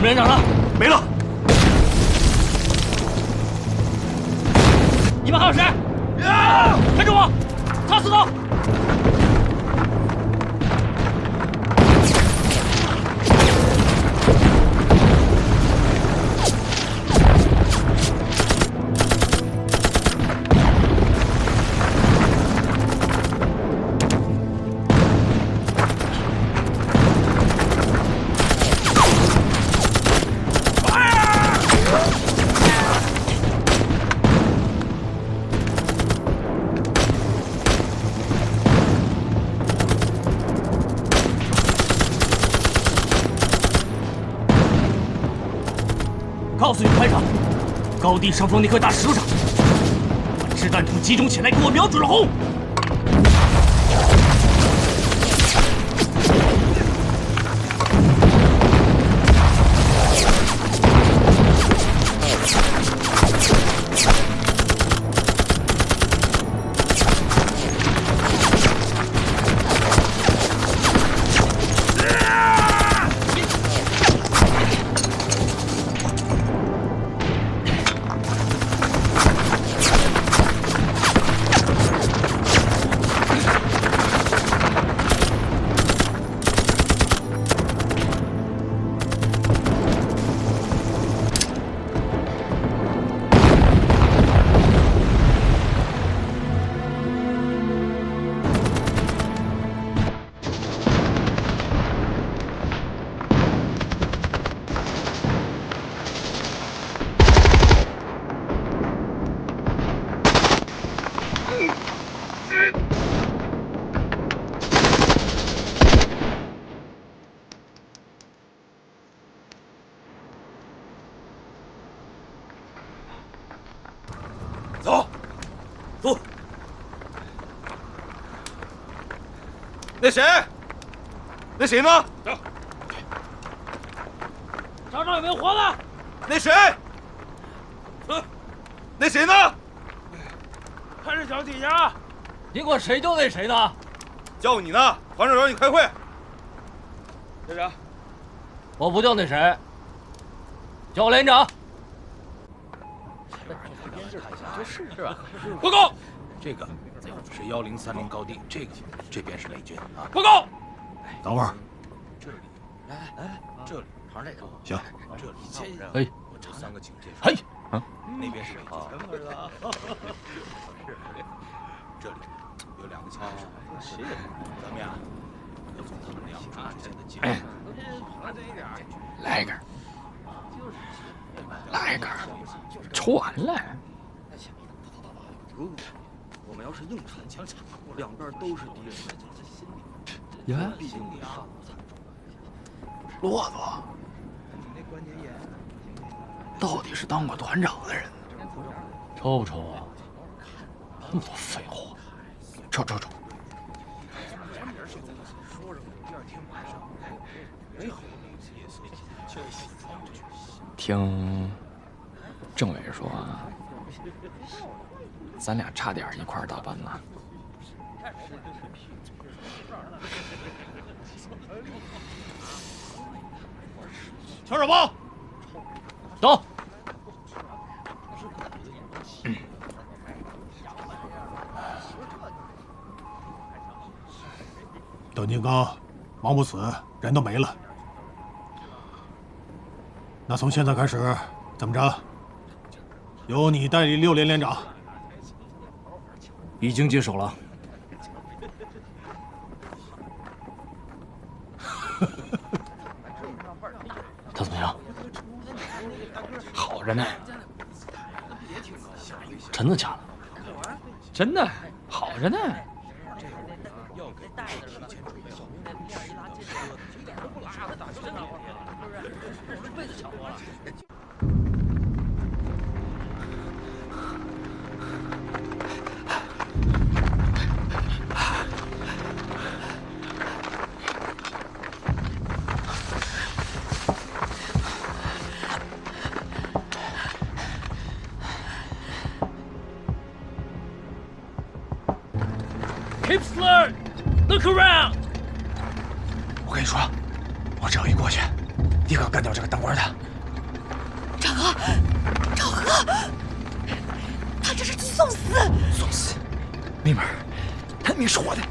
连长呢？没了。你们还有谁？跟着我，擦死他！ 告诉你排长，高地上方那块大石头上，把掷弹筒集中起来，给我瞄准了轰！走，走。那谁？那谁呢？走。找找有没有活的。那谁？那谁呢？看这脚底下。你管谁就那谁呢？叫你呢，团长让你开会。队长，我不叫那谁，叫我连长。 是吧？报告，这个是1030高地，这边是美军啊。报告。等会儿，这里，来，这里，旁这个行，这里，哎，我这3个警戒，嘿，那边是美军，这里有2个警戒，咱们呀要从他们2处之间的界限。来一根，来一根，抽完了。 如果我们要是硬闯，两边都是敌人，呀，毕竟你杀无惨重。骆驼，到底是当过团长的人，抽不抽啊？那么多废话，抽。听政委说。 咱俩差点一块儿打班呢。全手包，走。邓金刚，王不死，人都没了。那从现在开始，怎么着？由你代理6连连长。 已经接手了。他怎么样？好着呢。真的假的？真的，好着呢。Keep slurred. Look around. 我跟你说，我只要一过去，一个干掉这个当官的。赵河，赵河，他这是去送死！送死！妹妹儿，他命是我的。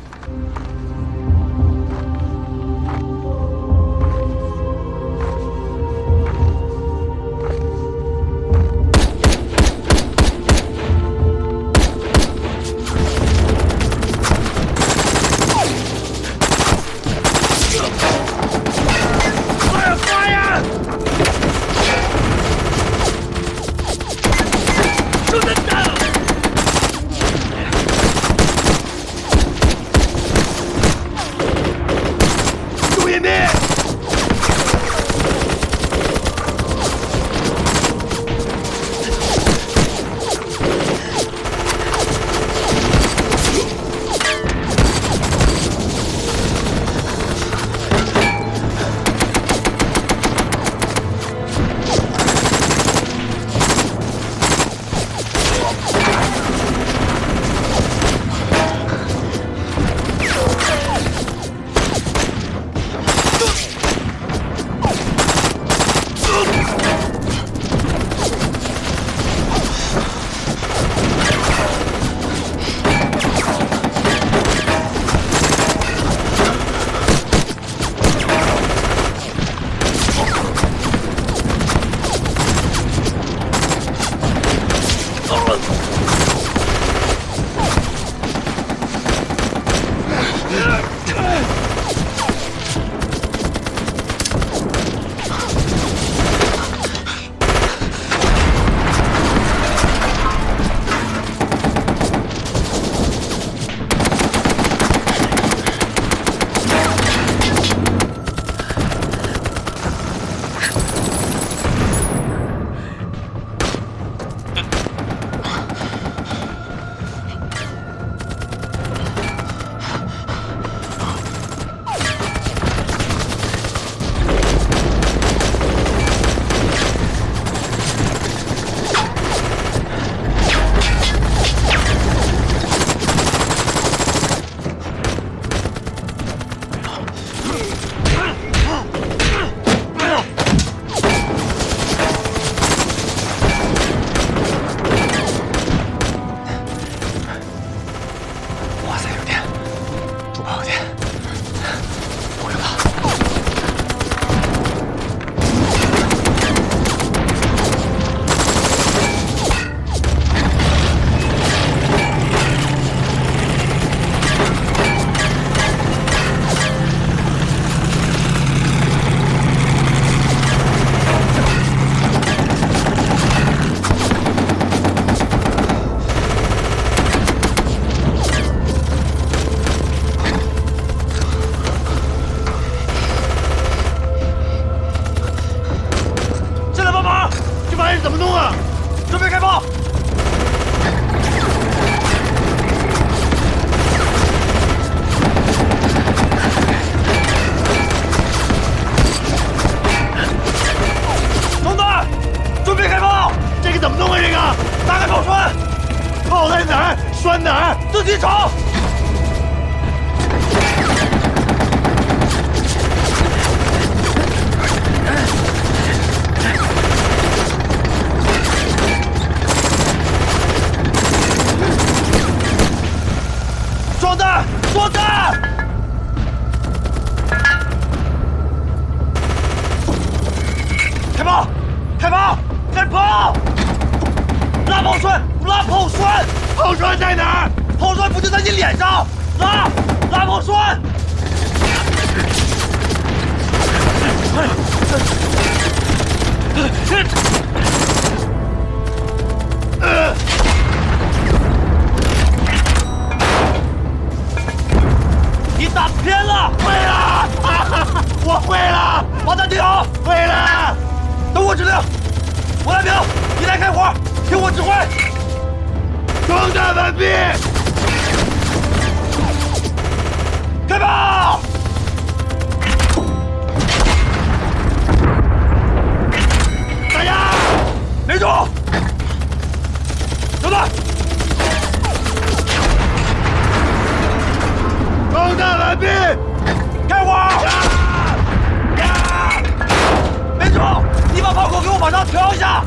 开火！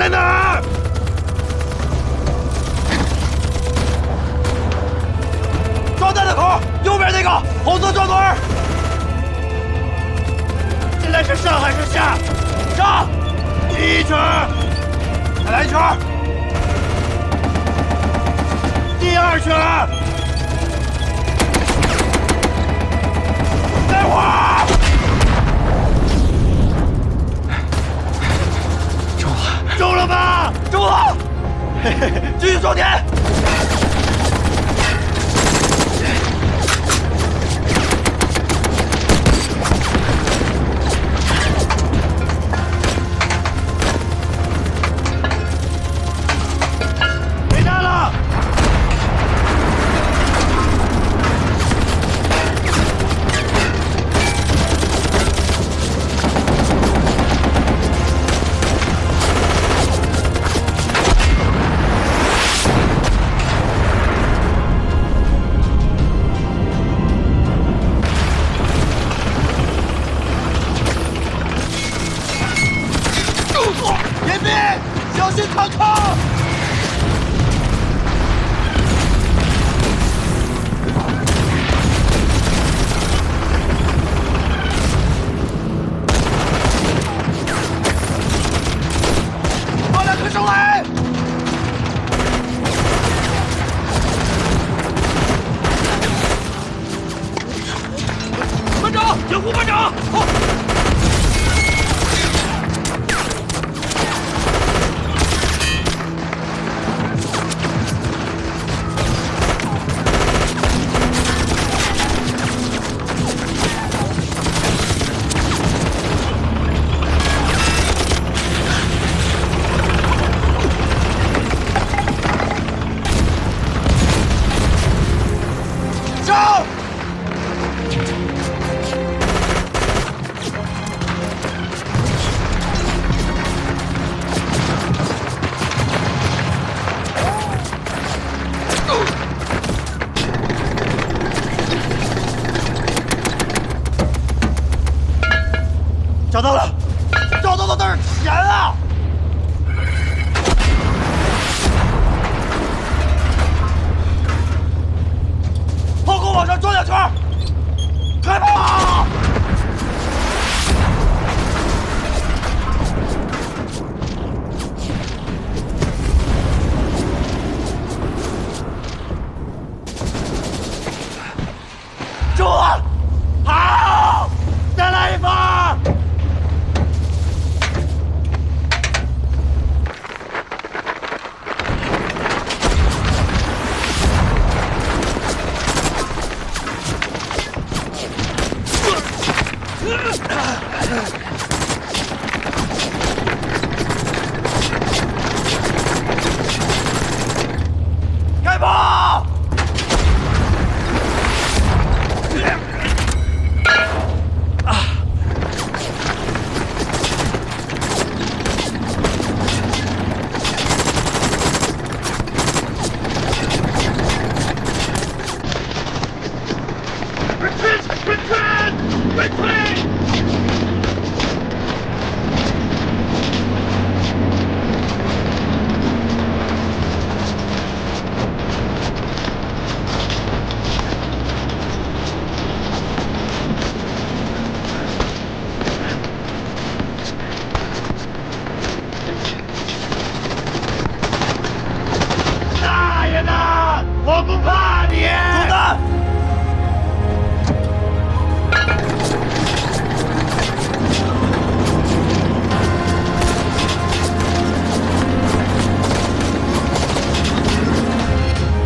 在哪儿？装弹的口，右边那个红色撞墩。现在是上还是下？上！第一圈，再来一圈。第二圈，待会儿。中了吧？中了！嘿嘿，继续装填。没弹了。严密，小心坦克！放两颗手雷！班长，掩护班长！好。上！找到了，找到的那是钱啊！炮口往上转两圈，开炮！中了，好，再来一发！开炮！大爷的，我不怕你！中弹！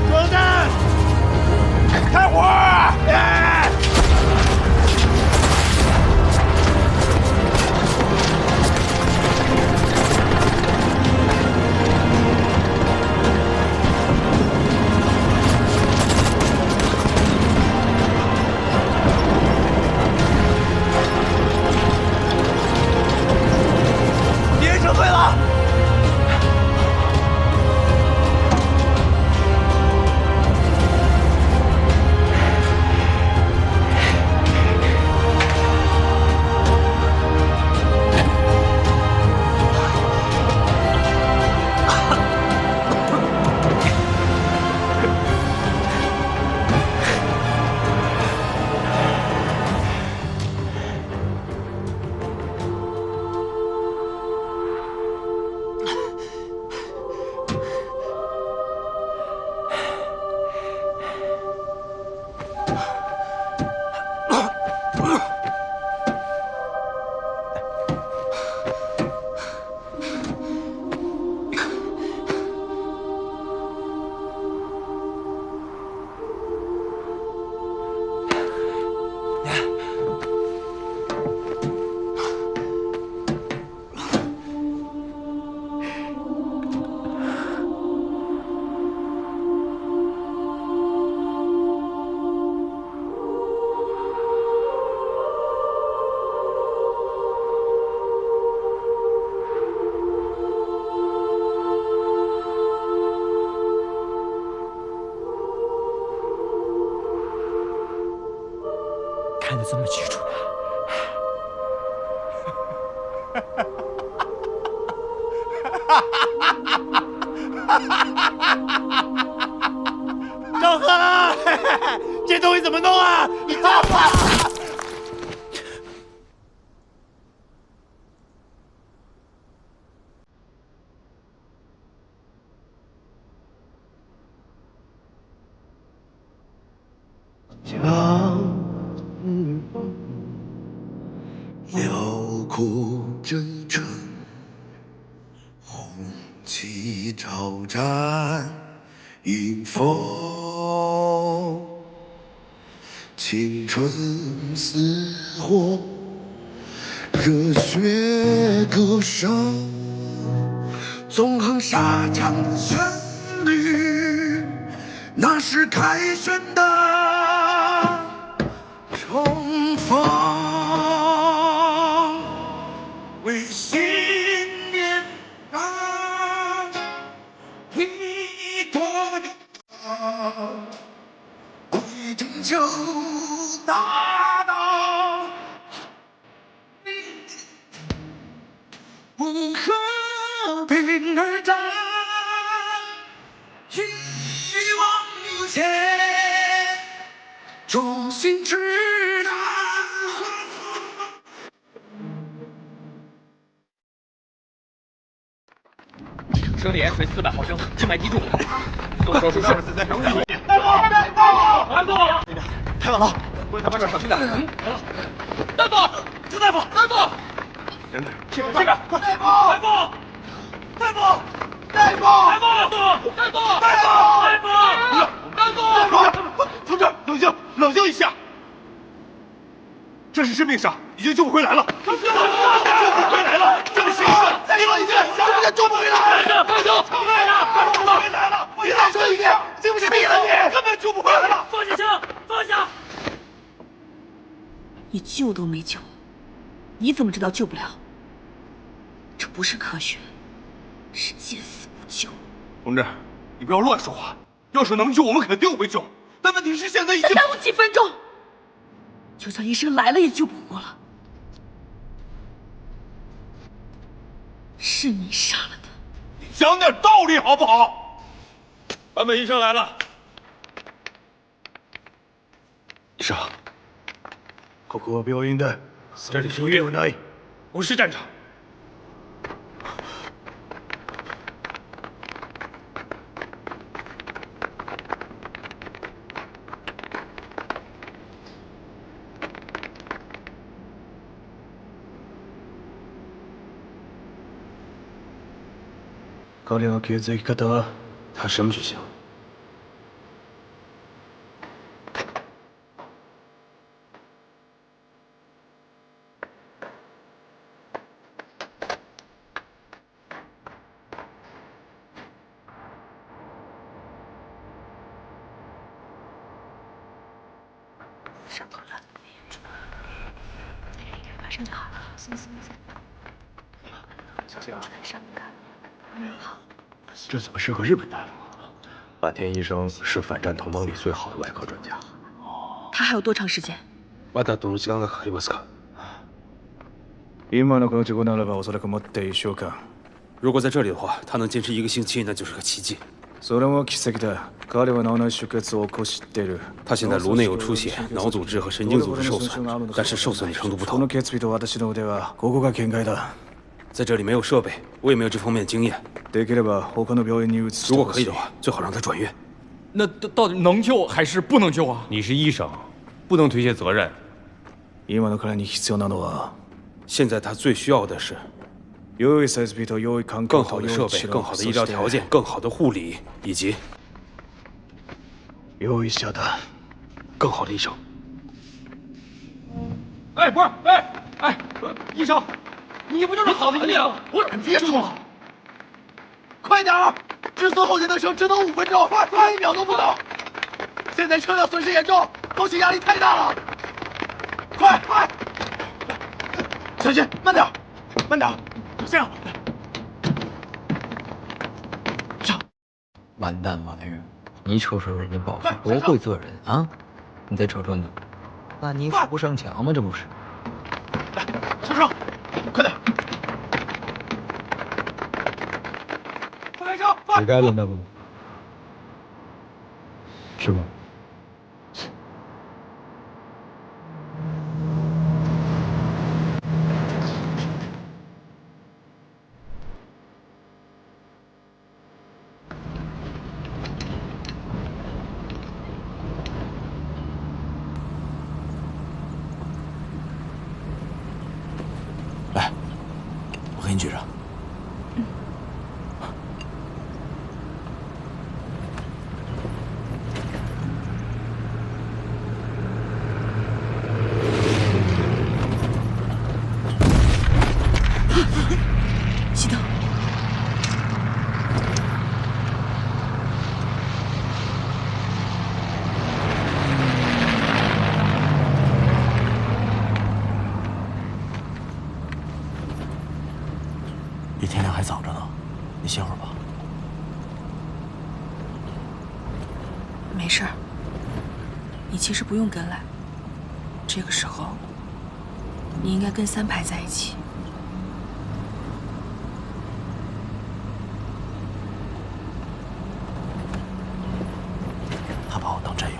装弹！开火！这么记住呢？赵贺，这东西怎么弄啊？你照吧。辽阔征程，红旗招展迎风，青春似火，热血歌声，纵横沙场的旋律，那是凯旋的重逢。为信念而一朵花，为拯救大道，为和平而战，一往无前，忠心直达。生理盐水400毫升，静脉滴注。做手术室。大夫！太晚了，回他班长小心点。大夫！陈大夫！大夫！人呢？这边！快！大夫！大夫！大夫！大夫！大夫！同志，冷静一下。这是致命伤，已经救不回来了。救不回来了！这么形势，再说一遍，什么叫救不回来？快救！救不回来了！我再说一遍，信不信毙了你？根本救不回来了！放下枪！放下！你救都没救，你怎么知道救不了？这不是科学，是见死不救。同志，你不要乱说话。要是能救，我们肯定会救。但问题是现在已经……再耽误几分钟，就算医生来了也救不活了。是你杀了他。你讲点道理好不好？坂本医生来了。医生，ここは病院だ。这里是医院，不是战场。彼の血液型は？他什么血型？上头了，马上就好了。行。上课。好。这怎么适合日本大夫？坂田医生是反战同盟里最好的外科专家。他还有多长时間？まだどの時間がかかりますか？今のこの事故ならばおそらくもって1週間。如果在这里的话，他能坚持1个星期，那就是个奇迹。それも奇跡だ。彼は脳内出血を起こしている。他现在颅内有出血，脑组织和神经组织受损，但是受损的程度不同。この血液と私の腕はここが限界だ。在这里没有设备，我也没有这方面的经验。できれば他の病院に移して如果可以的话，最好让他转院。那到底能救还是不能救啊？你是医生，不能推卸责任。今の彼に必要なのは，现在他最需要的是良い設備と良い環境更好的设备、更好的医疗条件、更好的护理，以及良い医者だ，更好的医生。哎，不是，医生，你不就是好的医生？你别说了，快点儿！至死后天的生只能5分钟，快1秒都不能。现在车辆损失严重，后勤压力太大了。快！小心，慢点，这样。上。完蛋，王大人，你瞅瞅人家宝父多会做人啊！你再瞅瞅你，那你扶不上墙吗？这不是？来，上车，快点！快开车！也该轮到我，是吧？来，我给你举着。熄灯。离天亮还早着呢，你歇会儿吧。没事儿，你其实不用跟来。这个时候，你应该跟三排在一起。他把我当战友。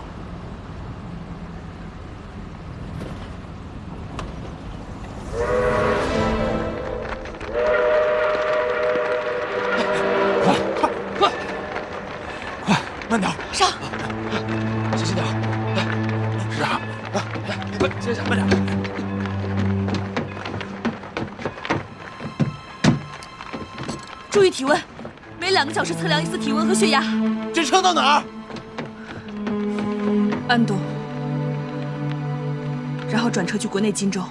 快，慢点，上。小心点。是啊，来，快，接下，慢点。注意体温，每2个小时测量一次体温和血压。这车到哪儿？安东，然后转车去国内荆州。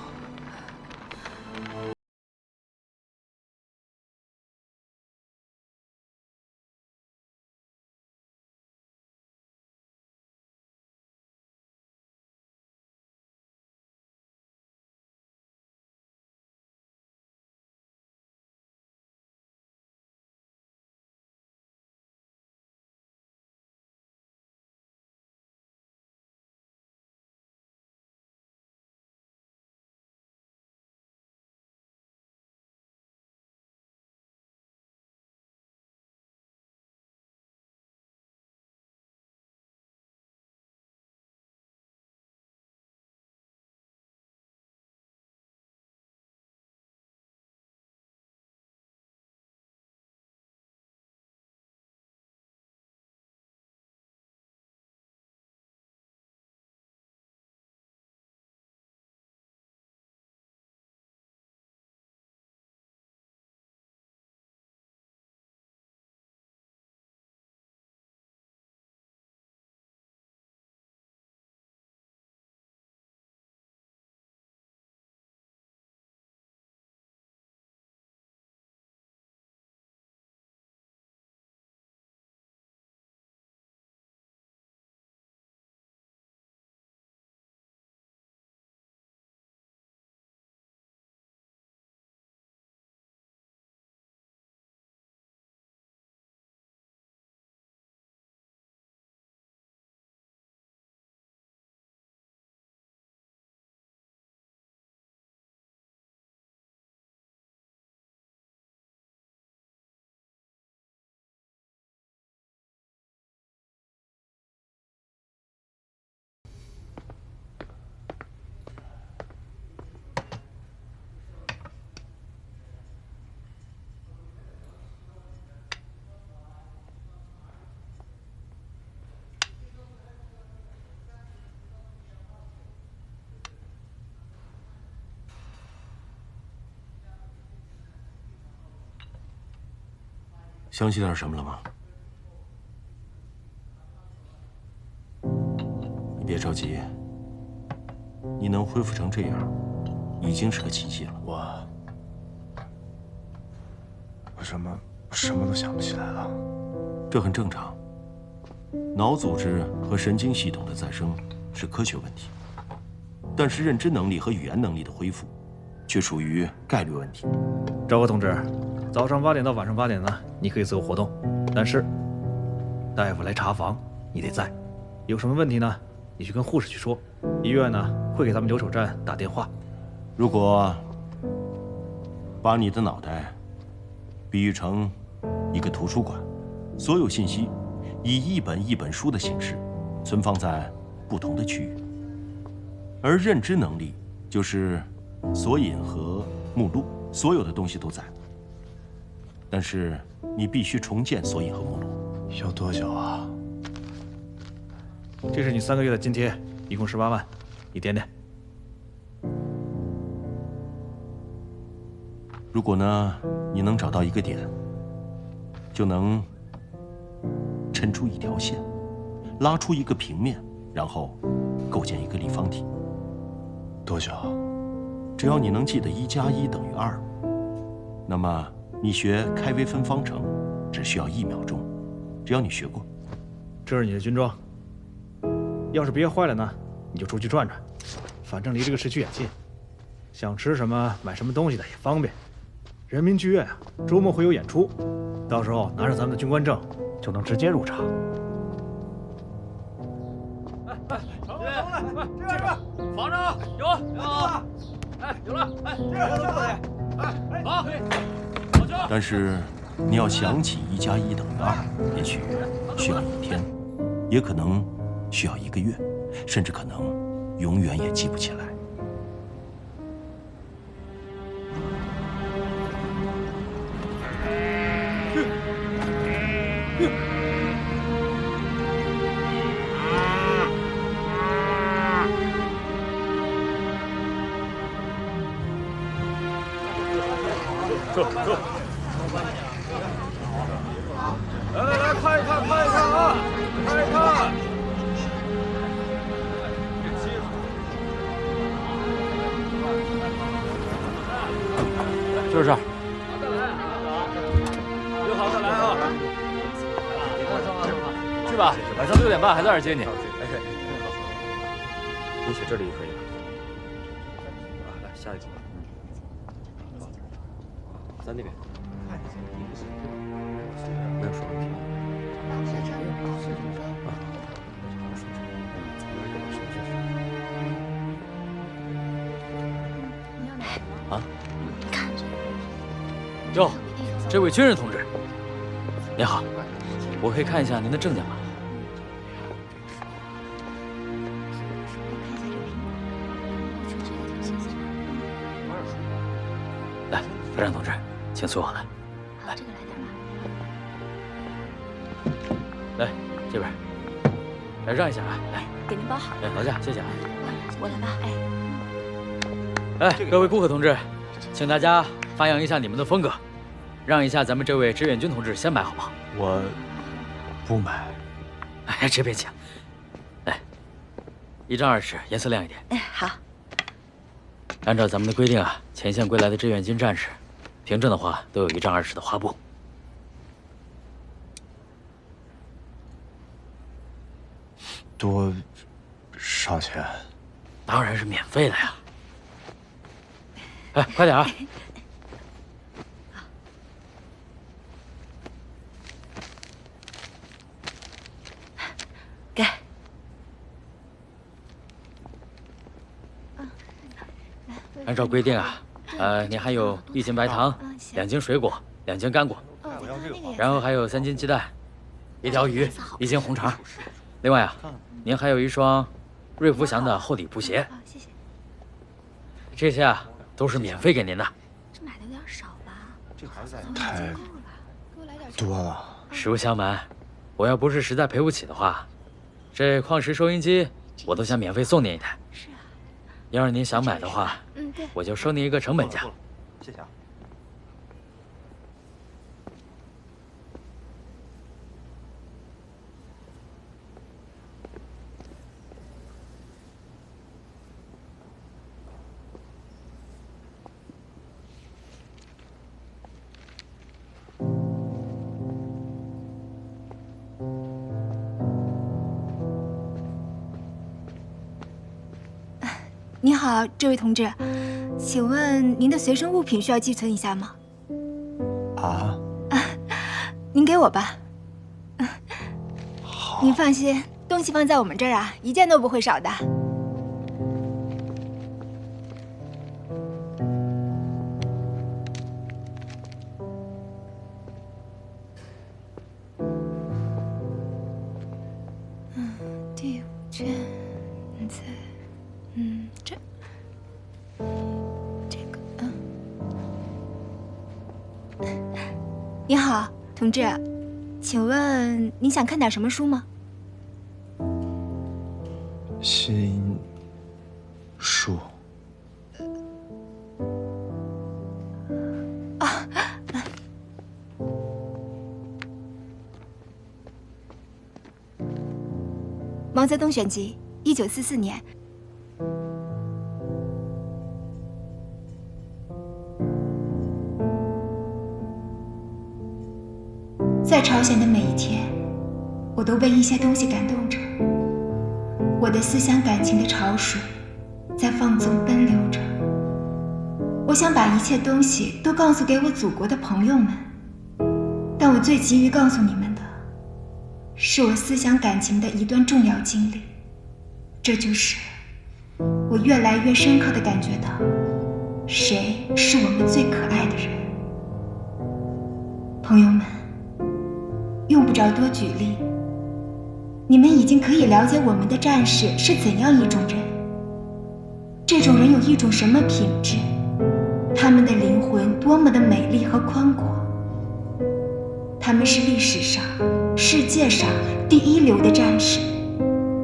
想起点什么了吗？你别着急，你能恢复成这样，已经是个奇迹了。我什么都想不起来了。这很正常。脑组织和神经系统的再生是科学问题，但是认知能力和语言能力的恢复，却属于概率问题。赵国同志，早上8点到晚上8点呢，你可以自由活动，但是大夫来查房，你得在。有什么问题呢？你去跟护士去说，医院呢会给咱们留守站打电话。如果把你的脑袋比喻成一个图书馆，所有信息以一本一本书的形式存放在不同的区域，而认知能力就是索引和目录，所有的东西都在。但是你必须重建索引和目录。要多久啊？这是你3个月的津贴，一共18万，你点点。如果呢，你能找到一个点，就能抻出一条线，拉出一个平面，然后构建一个立方体。多久？只要你能记得1+1等于2，那么你学开微分方程只需要1秒钟。只要你学过。这是你的军装，要是憋坏了呢，你就出去转转，反正离这个市区也近，想吃什么买什么东西的也方便。人民剧院啊，周末会有演出，到时候拿着咱们的军官证就能直接入场。这边，房上有，哎，有了，哎，这好，但是你要想起1+1等于2，也许需要1天，也可能需要1个月，甚至可能永远也记不起来。走。来，看一看啊，看一看。就是这儿。约好再来啊。去吧，晚上6点半还在这儿接你。你写这里就可以了。来，下一组。在那边。没有说问题。啊？哟，这位军人同志，您好，我可以看一下您的证件吗？来，排长同志，请随我来。来，来这边，来让一下啊！来，给您包好。哎，劳驾，谢谢啊。我来吧，哎，各位顾客同志，请大家发扬一下你们的风格，让一下咱们这位志愿军同志先买，好不好？我不买。哎，这边请。来，1张20，颜色亮一点。哎，好。按照咱们的规定啊，前线归来的志愿军战士，凭证的话都有1张20的花布。多少钱？当然是免费的呀。哎，快点啊！给。按照规定啊，你还有1斤白糖、2斤水果、2斤干果，然后还有3斤鸡蛋、1条鱼、1斤红肠。另外啊，您还有1双瑞福祥的厚底布鞋。谢谢。这些啊都是免费给您的。这买的有点少吧？这孩子太多了。实不相瞒，我要不是实在赔不起的话，这矿石收音机我都想免费送您1台。是啊。要是您想买的话，对，我就收您一个成本价。谢谢啊。您好，这位同志，请问您的随身物品需要寄存一下吗？您给我吧。好。您放心，都东西放在我们这儿啊，一件都不会少的。第5卷在，这个，你好，同志，请问你想看点什么书吗？新书。毛泽东选集，1944年。在朝鲜的每一天，我都被一些东西感动着。我的思想感情的潮水在放纵奔流着。我想把一切东西都告诉给我祖国的朋友们，但我最急于告诉你们的，是我思想感情的一段重要经历。这就是我越来越深刻地感觉到，谁是我们最可爱的人。朋友们，用不着多举例，你们已经可以了解我们的战士是怎样一种人。这种人有一种什么品质？他们的灵魂多么的美丽和宽广。他们是历史上、世界上第一流的战士，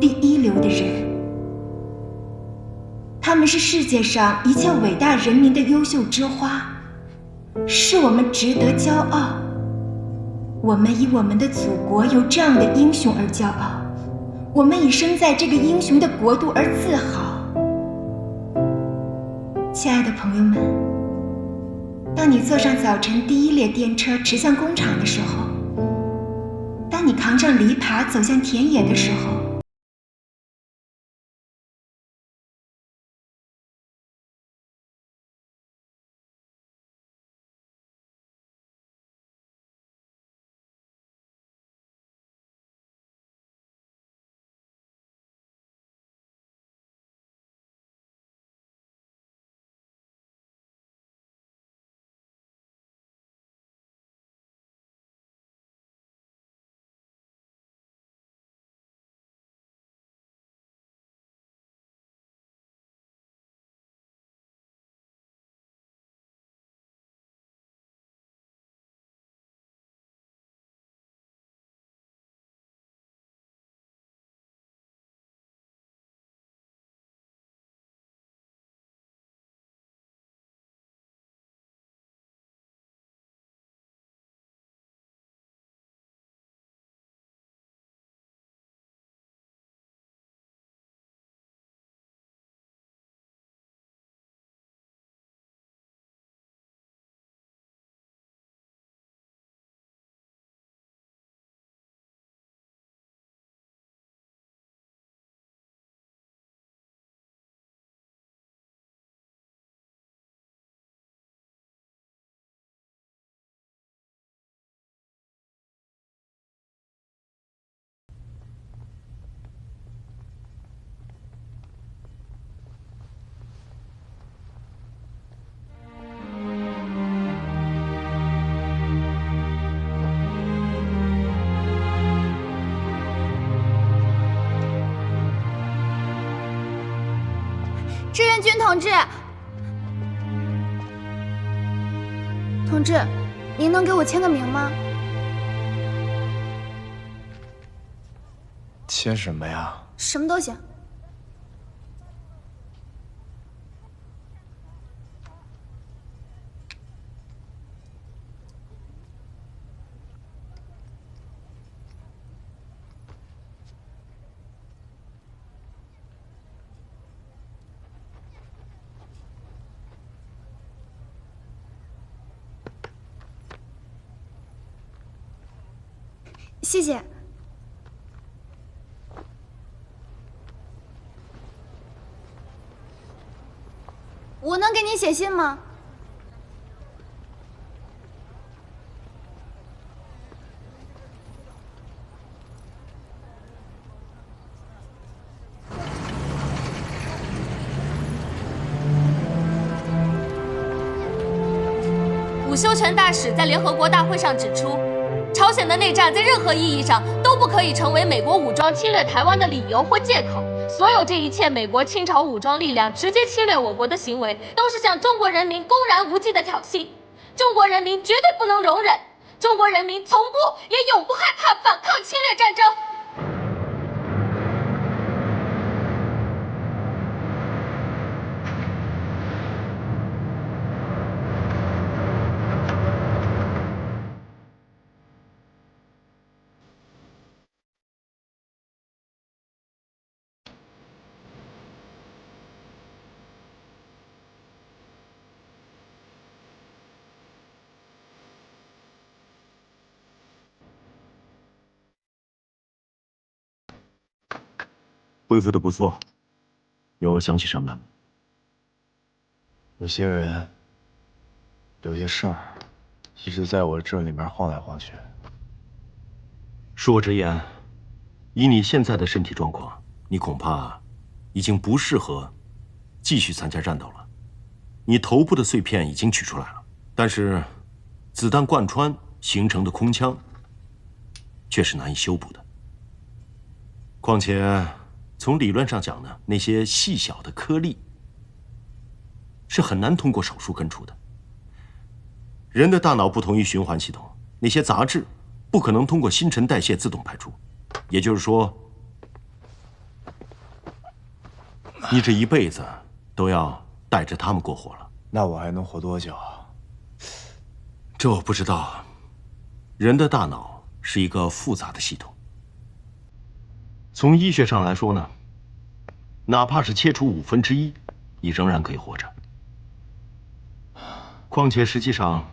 第一流的人。他们是世界上一切伟大人民的优秀之花，是我们值得骄傲。我们以我们的祖国有这样的英雄而骄傲，我们以生在这个英雄的国度而自豪。亲爱的朋友们，当你坐上早晨第一列电车驰向工厂的时候，当你扛上篱笆走向田野的时候，志愿军同志，同志，您能给我签个名吗？签什么呀？什么都行。谢谢。我能给你写信吗？伍修权大使在联合国大会上指出，朝鲜的内战在任何意义上都不可以成为美国武装侵略台湾的理由或借口。所有这一切美国清朝武装力量直接侵略我国的行为，都是向中国人民公然无忌的挑衅。中国人民绝对不能容忍，中国人民从不也永不害怕反抗侵略战争。恢复的不错，有想起什么来吗？有些人，有些事儿，一直在我这里面晃来晃去。恕我直言，以你现在的身体状况，你恐怕已经不适合继续参加战斗了。你头部的碎片已经取出来了，但是子弹贯穿形成的空腔却是难以修补的。况且，从理论上讲呢，那些细小的颗粒是很难通过手术根除的。人的大脑不同于循环系统，那些杂质不可能通过新陈代谢自动排出。也就是说，你这一辈子都要带着它们过活了。那我还能活多久？这我不知道。人的大脑是一个复杂的系统。从医学上来说呢，哪怕是切除1/5，你仍然可以活着。况且实际上，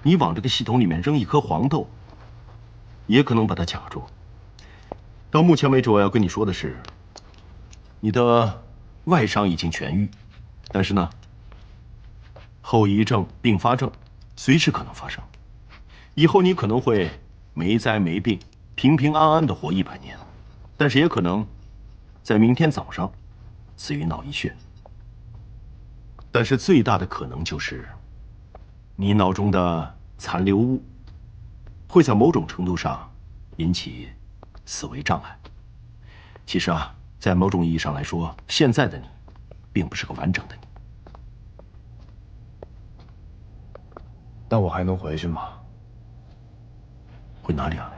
你往这个系统里面扔一颗黄豆，也可能把它卡住。到目前为止，我要跟你说的是，你的外伤已经痊愈，但是呢，后遗症、并发症随时可能发生。以后你可能会没灾没病，平平安安的活100年。但是也可能在明天早上死于脑溢血。但是最大的可能就是你脑中的残留物会在某种程度上引起思维障碍。其实啊，在某种意义上来说，现在的你并不是个完整的你。那我还能回去吗？回哪里啊？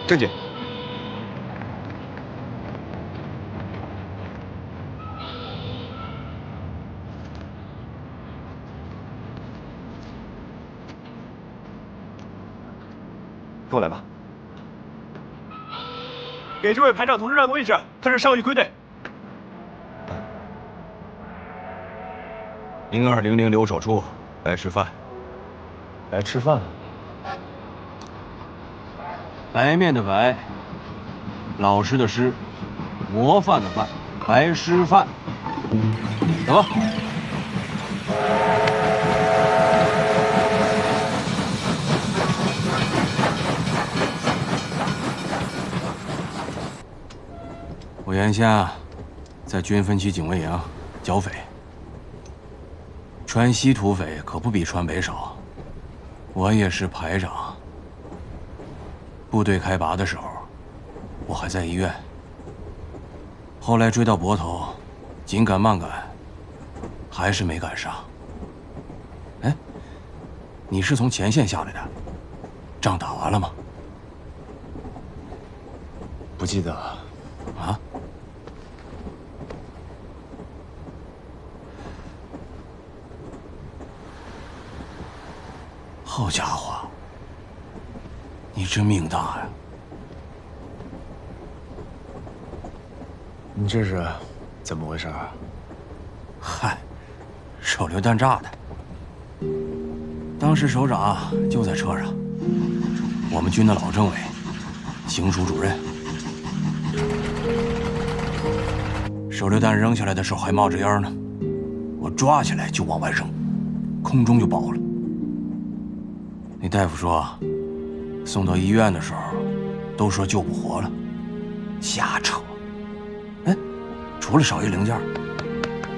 郑姐，跟我来吧。给这位排长同志让个位置，他是上尉归队。0200留守处，来吃饭。来吃饭。白面的白，老师的师，模范的范，白师范。走吧。我眼下在军分区警卫营剿匪，川西土匪可不比川北少，我也是排长。部队开拔的时候，我还在医院。后来追到泊头，紧赶慢赶，还是没赶上。哎，你是从前线下来的，仗打完了吗？不记得。啊？好家伙！你真命大呀！你这是怎么回事啊？嗨，手榴弹炸的。当时首长就在车上，我们军的老政委，行署主任。手榴弹扔下来的时候还冒着烟呢，我抓起来就往外扔，空中就爆了。那大夫说，送到医院的时候，都说救不活了，瞎扯。哎，除了少一零件，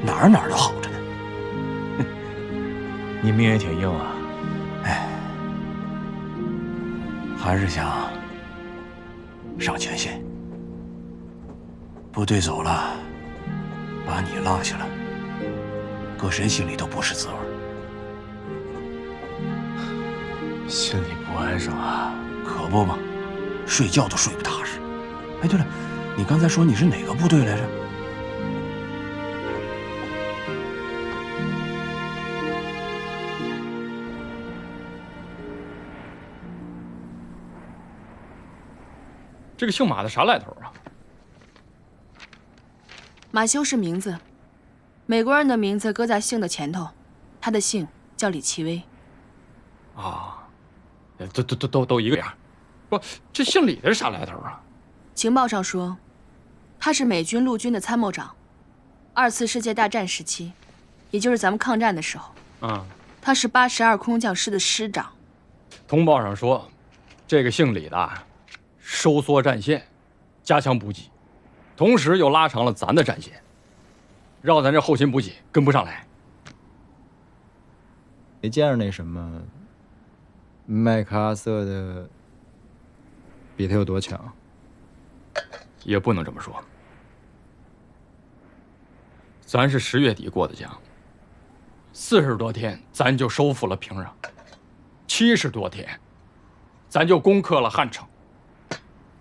哪儿都好着呢。你命也挺硬啊。哎，还是想上前线。部队走了，把你落下了，搁谁心里都不是滋味。心里不安生啊。可不嘛，睡觉都睡不踏实。哎，对了，你刚才说你是哪个部队来着？这个姓马的啥来头啊？马修是名字，美国人的名字搁在姓的前头，他的姓叫李奇微。啊，都一个样。不，这姓李的是啥来头啊？情报上说，他是美军陆军的参谋长，2次世界大战时期，也就是咱们抗战的时候。他是82空降师的师长。通报上说，这个姓李的收缩战线，加强补给，同时又拉长了咱的战线，让咱这后勤补给跟不上来。没见着那什么麦克阿瑟的比他有多强？也不能这么说，咱是10月底过的江，40多天咱就收复了平壤，70多天咱就攻克了汉城，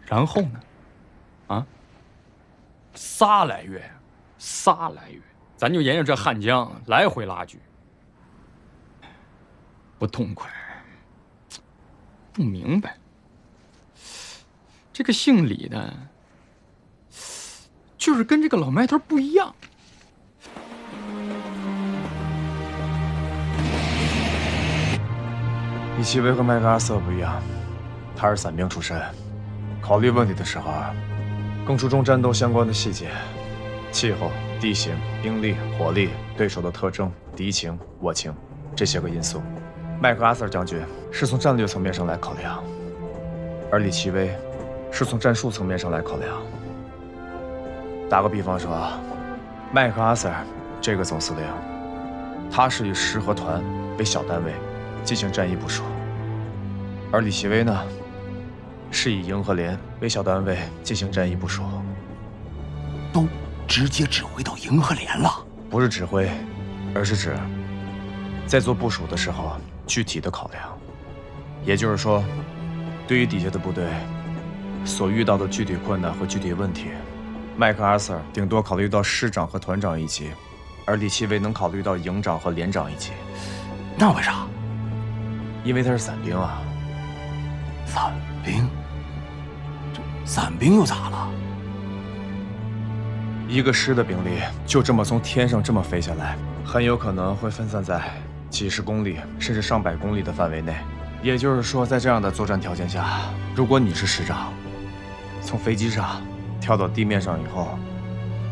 然后呢，啊，3来月，咱就沿着这汉江来回拉锯，不痛快，不明白，这个姓李的，就是跟这个老麦头不一样。李奇微和麦克阿瑟不一样，他是伞兵出身，考虑问题的时候更注重战斗相关的细节，气候、地形、兵力、火力、对手的特征、敌情、我情这些个因素。麦克阿瑟将军是从战略层面上来考量，而李奇微是从战术层面上来考量。打个比方说，麦克阿瑟这个总司令，他是以师和团为小单位进行战役部署，而李奇微呢，是以营和连为小单位进行战役部署。都直接指挥到营和连了？不是指挥，而是指在做部署的时候具体的考量。也就是说，对于底下的部队所遇到的具体困难和具体问题，麦克阿瑟顶多考虑到师长和团长一级，而李奇微能考虑到营长和连长一级。那为啥？因为他是伞兵啊。伞兵？这伞兵又咋了？一个师的兵力就这么从天上这么飞下来，很有可能会分散在几十公里甚至上百公里的范围内。也就是说，在这样的作战条件下，如果你是师长，从飞机上跳到地面上以后，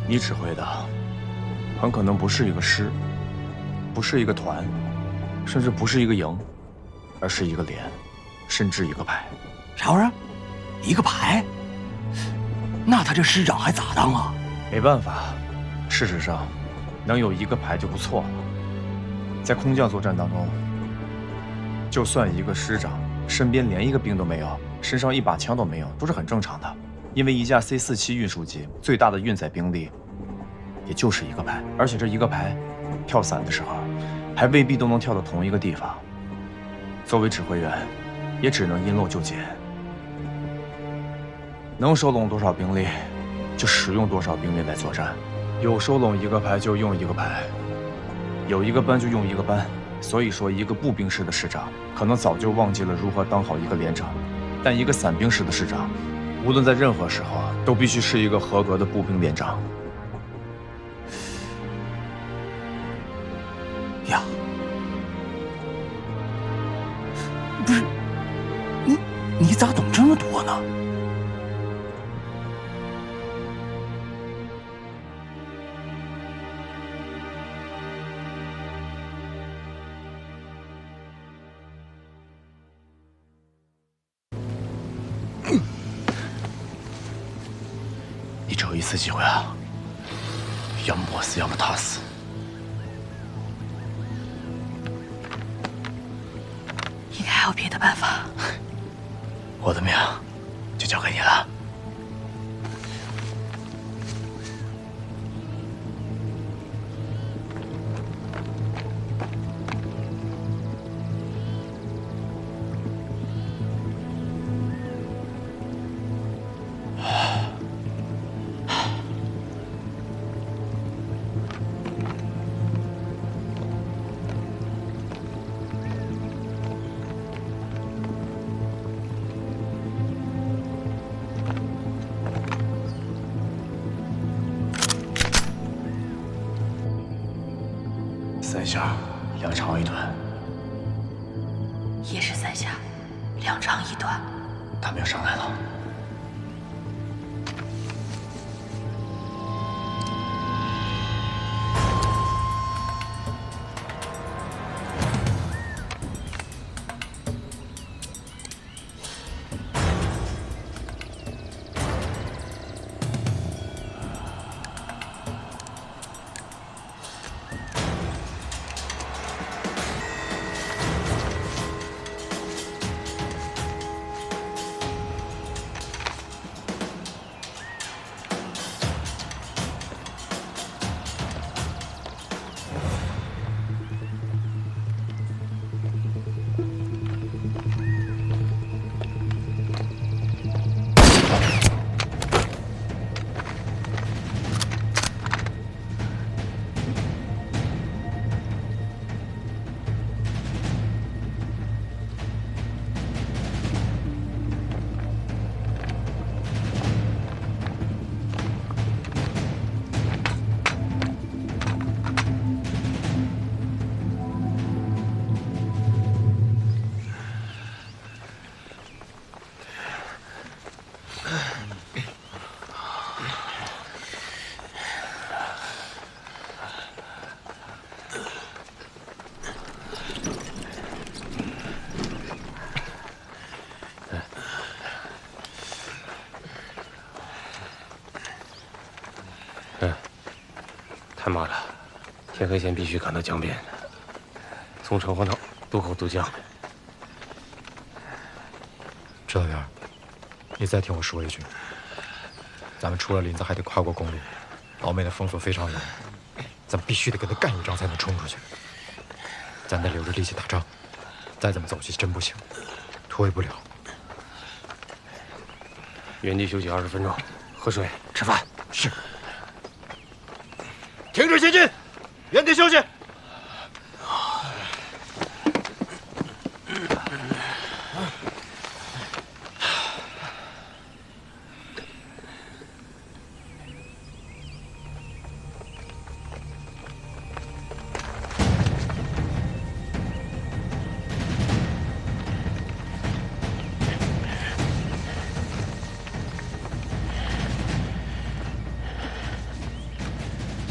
你指挥的很可能不是一个师，不是一个团，甚至不是一个营，而是一个连，甚至一个排。啥玩意儿？一个排？那他这师长还咋当啊？没办法，事实上，能有一个排就不错了。在空降作战当中，就算一个师长身边连一个兵都没有，身上一把枪都没有，都是很正常的。因为一架 C-47运输机最大的运载兵力，也就是一个排，而且这一个排跳伞的时候，还未必都能跳到同一个地方。作为指挥员，也只能因漏就减，能收拢多少兵力，就使用多少兵力来作战。有收拢一个排就用一个排，有一个班就用一个班。所以说，一个步兵师的师长可能早就忘记了如何当好一个连长，但一个伞兵师的师长，无论在任何时候都必须是一个合格的步兵连长。呀，不是，你咋懂这么多呢？一次机会啊，要么我死，要么他死。应该还有别的办法。我的命就交给你了。3下，2长1短。也是3下，2长1短。他们要上来了。太慢了，天黑前必须赶到江边，从城隍岛渡口渡江。指导员，你再听我说一句，咱们出了林子还得跨过公路，老美的封锁非常严，咱们必须得跟他干一仗才能冲出去。咱得留着力气打仗，再这么走下去真不行，退不了。原地休息20分钟，喝水、吃饭。是。停止前进，原地休息。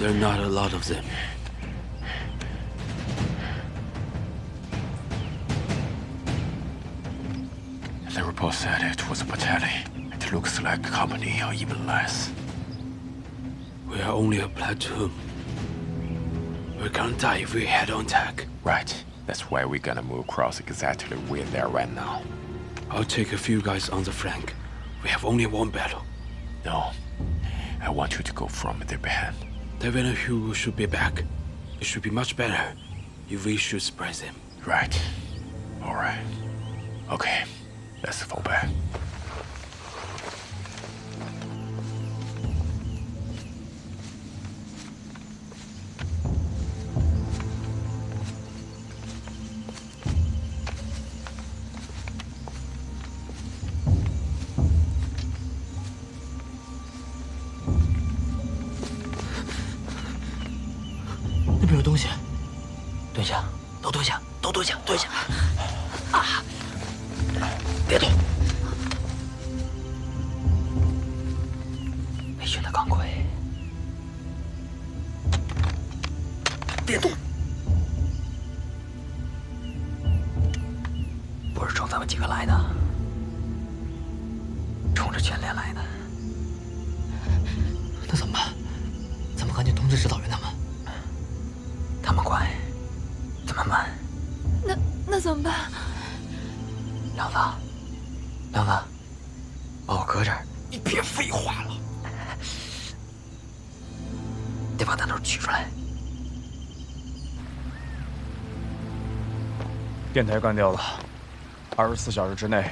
There are not a lot of them. The report said it was a battalion. It looks like a company or even less. We are only a platoon. We're gonna die if we head on attack. Right. That's why we're gonna move across exactly where they're right now. I'll take a few guys on the flank. We have only one battle. No. I want you to go from their behind. Devin and Hugo should be back. It should be much better if we should surprise them. Right. All right. Okay. Let's fall back. 那边有东西，蹲下，都蹲下，都蹲下，蹲下。啊！别动！美军的钢盔，别动！不是冲咱们几个来的，冲着全连来的。那怎么办？咱们赶紧通知指导员他们。他们快，咱们慢。那怎么办？梁子，梁子，把我搁这儿。你别废话了，得把弹头取出来。电台干掉了，24小时之内，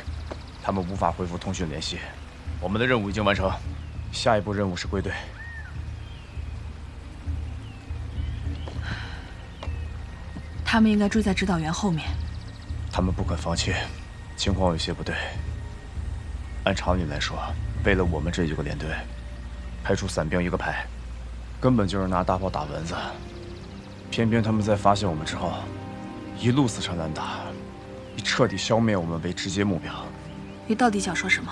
他们无法恢复通讯联系。我们的任务已经完成，下一步任务是归队。他们应该追在指导员后面。他们不肯放弃，情况有些不对。按常理来说，为了我们这一个连队，派出伞兵一个排，根本就是拿大炮打蚊子。偏偏他们在发现我们之后，一路死缠烂打，以彻底消灭我们为直接目标。你到底想说什么？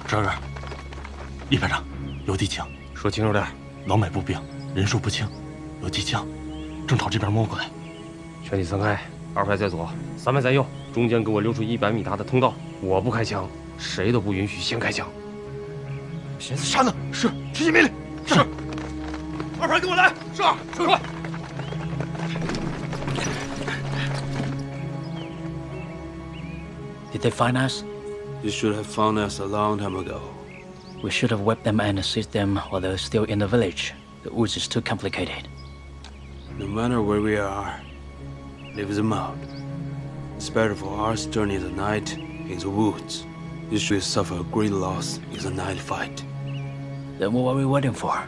指导员，李排长，有敌情，说清楚点。老美步兵人数不轻，有机枪，正朝这边摸过来。全体散开，2排在左，3排在右，中间给我留出100米大的通道。我不开枪，谁都不允许先开枪。先杀呢？是，执行命令。是。2排跟我来。是，快。Did they find us? You should have found us a long time ago. We should have whipped them and seized them while they're still in the village. The woods is too complicated. No matter where we are, leave them out. It's better for us to journey the night in the woods. You should suffer great loss in the night fight. Then what are we waiting for?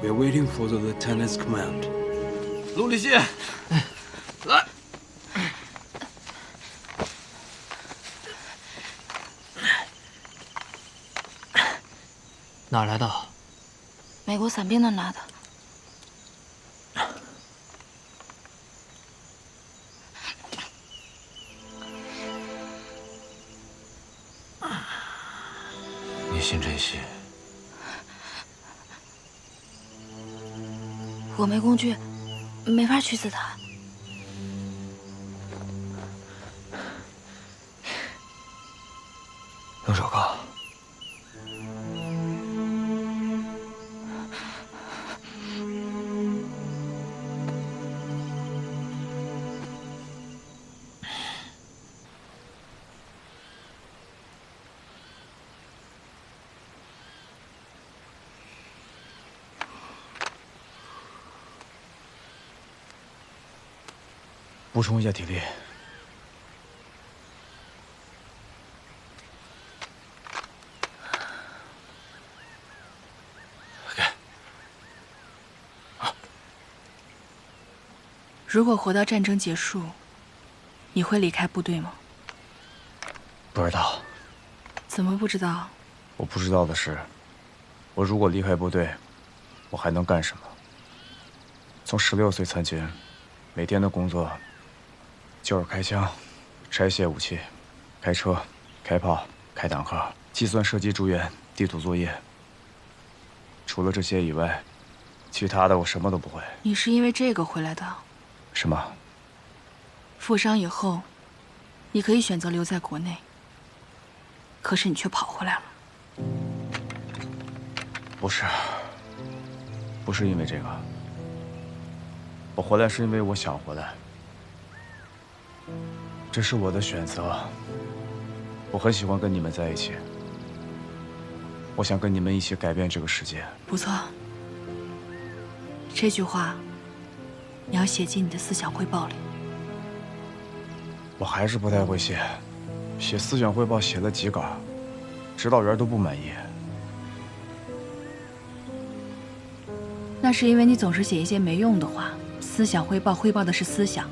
We're waiting for the lieutenant's command. 陆立新，来。哪儿来的？美国伞兵那拿的。你信这些？我没工具，没法驱死他。用手铐。补充一下体力。如果活到战争结束，你会离开部队吗？不知道。怎么不知道？我不知道的是，我如果离开部队，我还能干什么？从16岁参军，每天的工作就是开枪、拆卸武器、开车、开炮、开坦克、计算射击诸元、地图作业。除了这些以外，其他的我什么都不会。你是因为这个回来的？什么？负伤以后，你可以选择留在国内，可是你却跑回来了。不是，不是因为这个。我回来是因为我想回来，这是我的选择。我很喜欢跟你们在一起，我想跟你们一起改变这个世界。不错，这句话你要写进你的思想汇报里。我还是不太会写，写思想汇报写了几稿，指导员都不满意。那是因为你总是写一些没用的话。思想汇报汇报的是思想，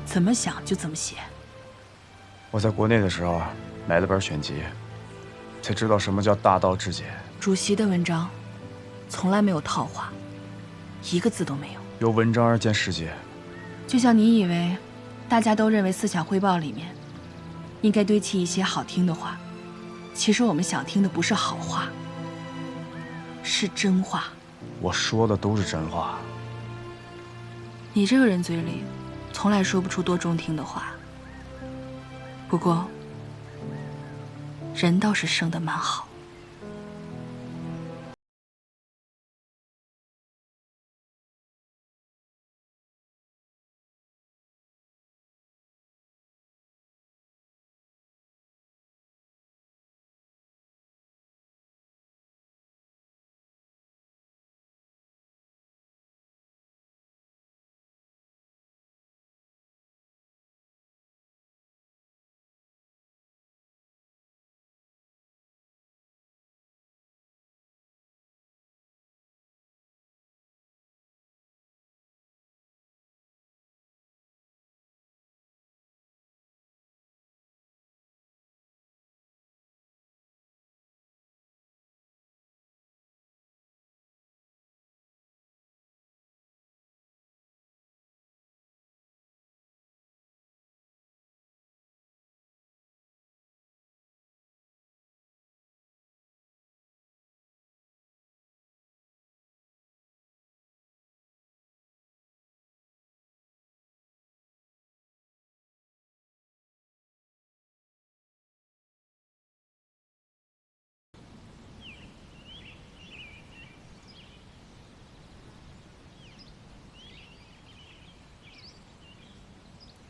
怎么想就怎么写。我在国内的时候买了本选集，才知道什么叫大道至简。主席的文章从来没有套话，一个字都没有。由文章而见世界。就像你以为大家都认为思想汇报里面应该堆砌一些好听的话，其实我们想听的不是好话，是真话。我说的都是真话。你这个人嘴里从来说不出多中听的话，不过人倒是生得蛮好。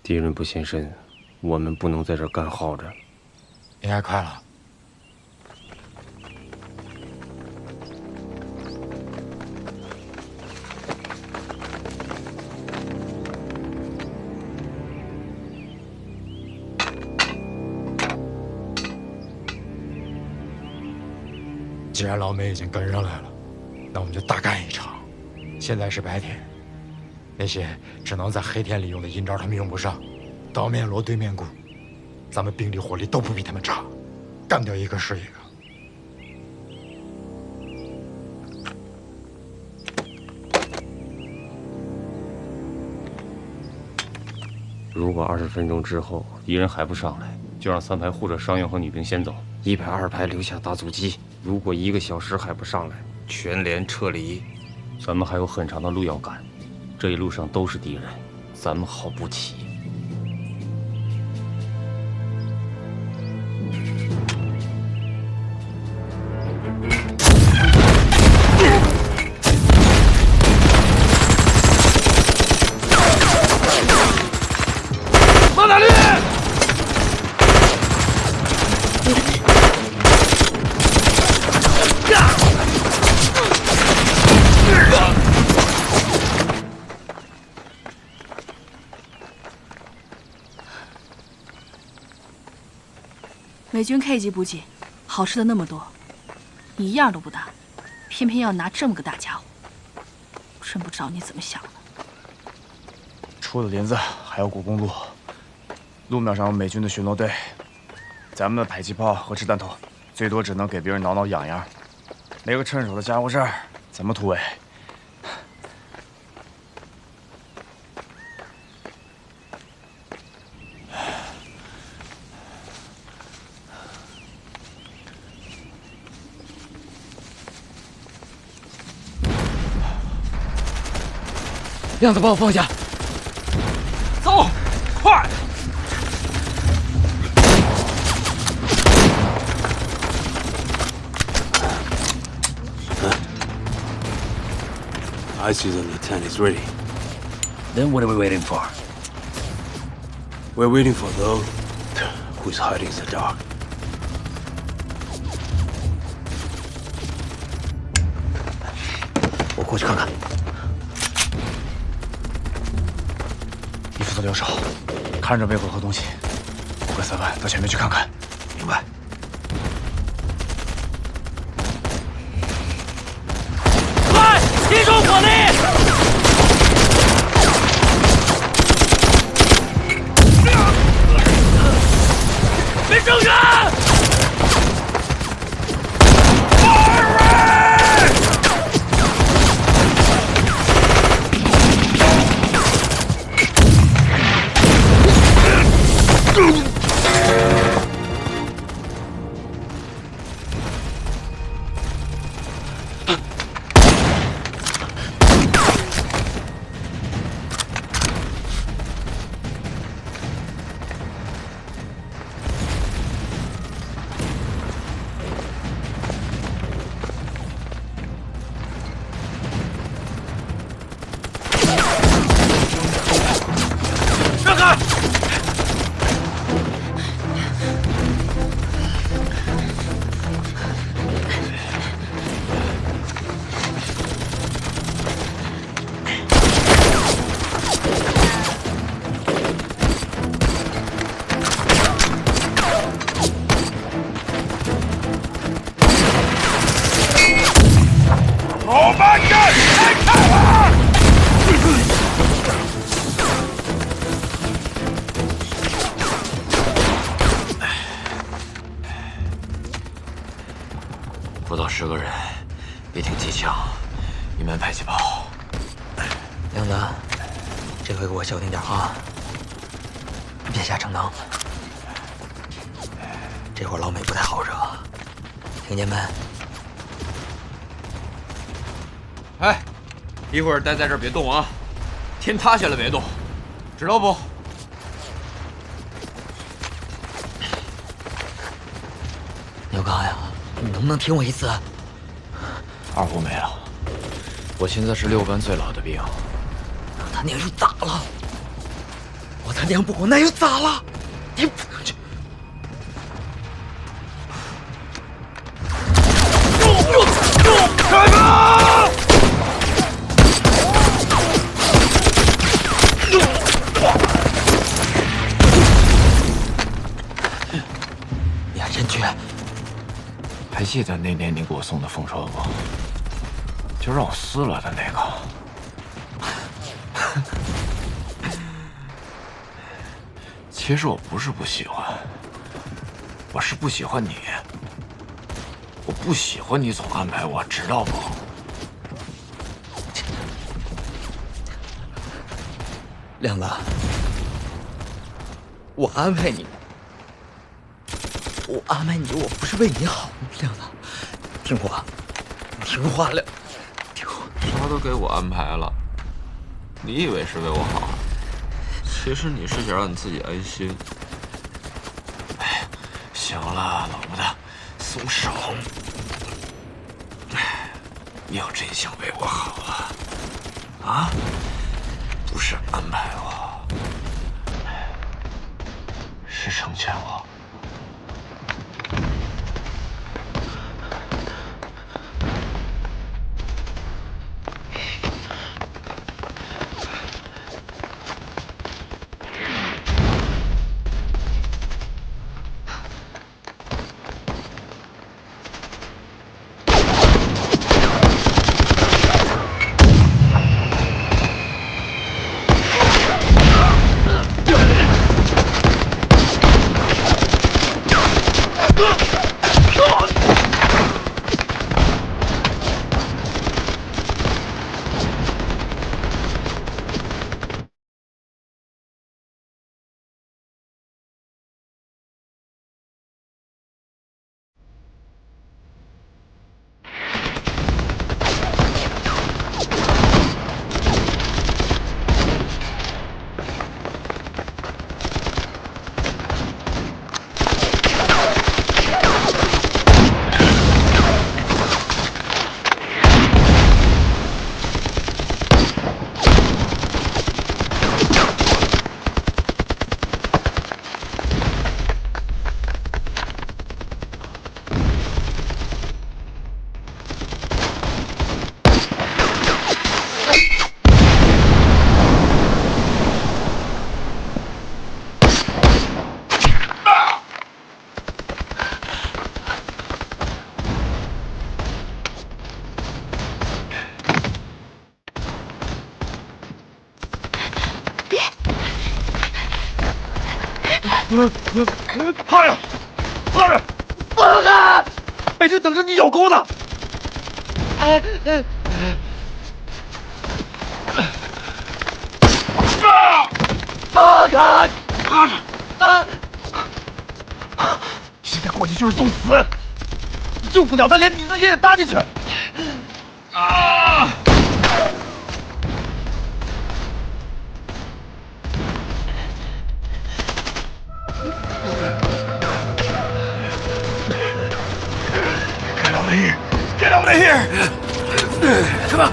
敌人不现身，我们不能在这儿干耗着。应该快了。既然老美已经跟上来了，那我们就大干一场。现在是白天。 那些只能在黑天里用的阴招，他们用不上。刀面锣、对面鼓，咱们兵力火力都不比他们差，干掉一个是一个。如果20分钟之后敌人还不上来，就让3排护着伤员和女兵先走，1排、2排留下打阻击。如果1个小时还不上来，全连撤离。咱们还有很长的路要赶。 这一路上都是敌人，咱们好不起。马打绿！美军 K 级补给，好吃的那么多，你一样都不打，偏偏要拿这么个大家伙，真不知道你怎么想的。出了林子还要过公路，路面上有美军的巡逻队，咱们的迫击炮和掷弹头，最多只能给别人挠挠痒痒，没个趁手的家伙事儿，怎么突围？ 亮子，把我放下！走，快！ I see the lieutenant is ready. Then what are we waiting for? We're waiting for those who's hiding in the dark. 我过去看看。 你负责留守，看着背后和东西。我跟3万到前面去看看。明白。快，集中火力！别挣扎！ 别的，这回给我小心点啊，别瞎逞能。这会儿老美不太好惹，听见没？哎，一会儿待在这儿别动啊，天塌下来别动，知道不？牛刚呀，你能不能听我一次？二胡没了，我现在是6班最老的兵。他娘又咋了？我他娘不管那又咋了？你不能去！开吧！你还真去？还记得那年你给我送的风车不？就让我撕了的那个。其实我不是不喜欢，我是不喜欢你。我不喜欢你总安排我，知道不？亮子，我安排你，我安排你，我不是为你好，亮子，听话，听话了，听话。啥都给我安排了，你以为是为我好，其实你是想让你自己安心。哎，行了，老不得，松手。你要真想为我好啊，不是安排我，是成全我。趴下，趴着，放开！北京等着你咬钩呢。放开！趴着。现在过去就是送死，救不了他，连你自己也搭进去。Get over here! Come on!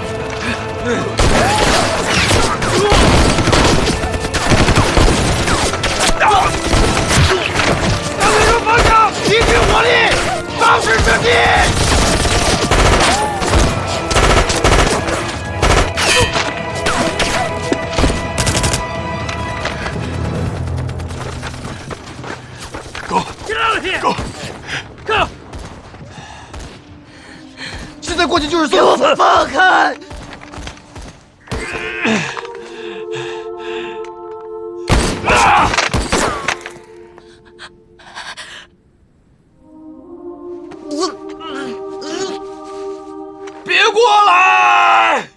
向那个方向集中火力，保持阵地！Go! Get out of here! Go! Go! 现在过去就是送死！给我放开！别过来！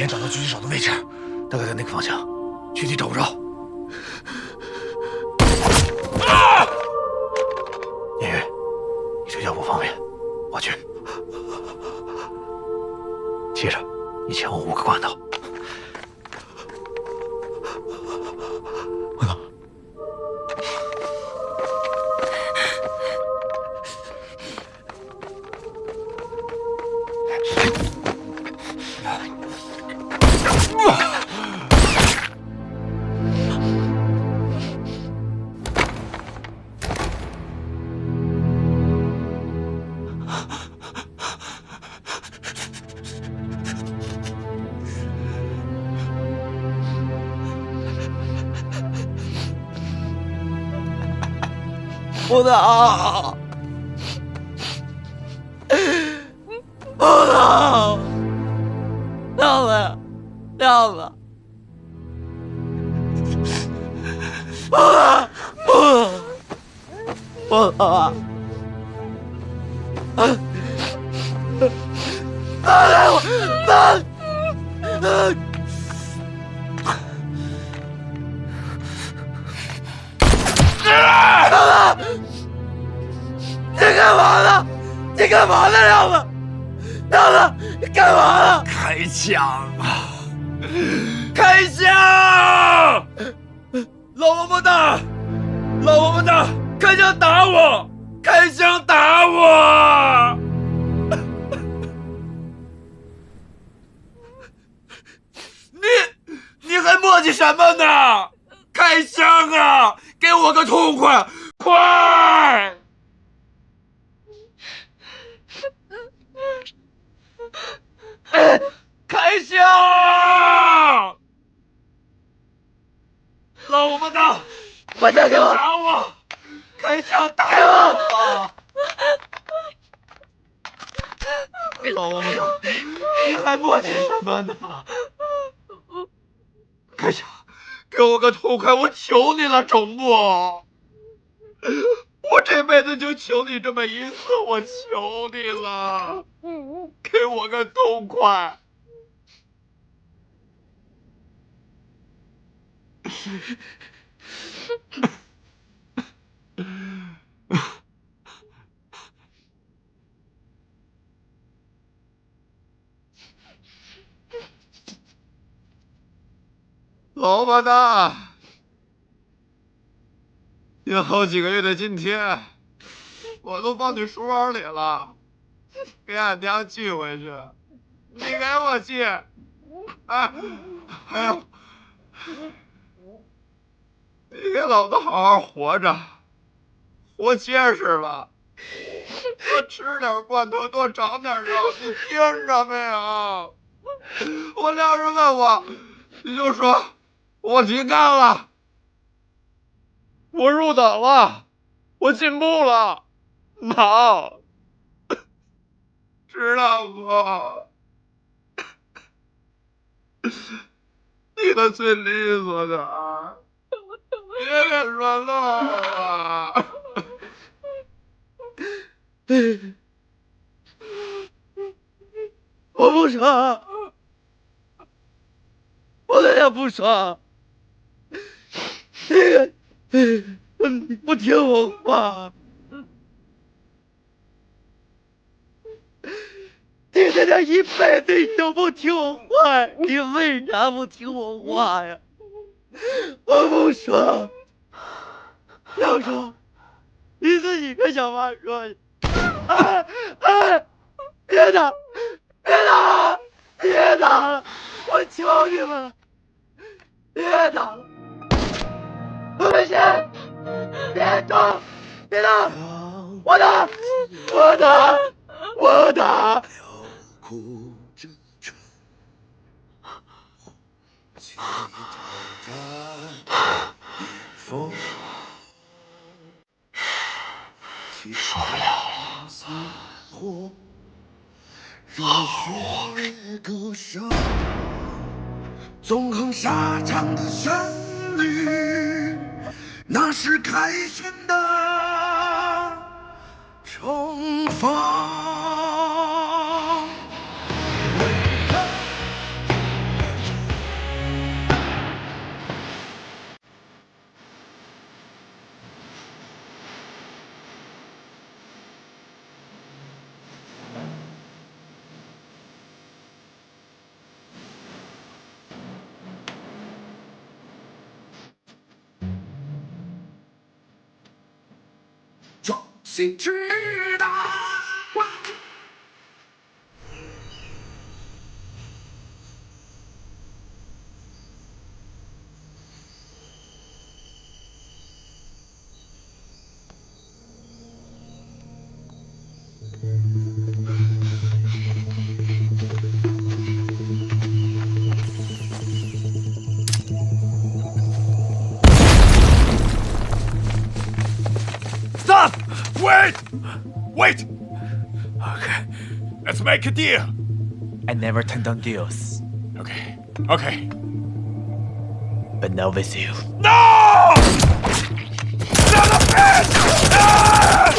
天找到狙击手的位置，大概在那个方向，具体找不着。聂远，你睡觉不方便，我去。接着，你前后5个关头。我操！不能，不能，亮子，亮子，不能，不能，不能，你干嘛呢？你干嘛呢，亮子？亮子，你干嘛呢？开枪啊！开枪！老王八蛋！老王八蛋！开枪打我！开枪打我！你还磨叽什么呢？开枪啊！给我个痛快！快！开枪！老王八蛋，把枪给我！打我！开枪打我！老王八蛋，你还磨叽什么呢？开枪！给我个痛快！我求你了，种木！我这辈子就求你这么一次，我求你了，给我个痛快！老八蛋，有好几个月的今天，我都放你书包里了，给俺娘寄回去。你给我寄，哎，还有，你给老子好好活着，活结实了，多吃点罐头，多长点肉，你听着没有？我要是问我，你就说我提干了，我入党了，我进步了，妈，知道不？你的最利索点儿，别软了啊！我不说，我再也不说。你不听我话，你这一辈子你都不听我话，你为啥不听我话呀？我不说，要说你自己跟小妈说去。别打，别打，别打了，我求你们了，别打了。不行，别打，别打，我打，我打，我打。受不了了，好热。纵横沙场的旋律，那是凯旋的重逢。谁知道？Stop! Wait! Wait! Okay, let's make a deal. I never turn down deals. Okay, okay. But not with you. No! Son of a bitch! Ah!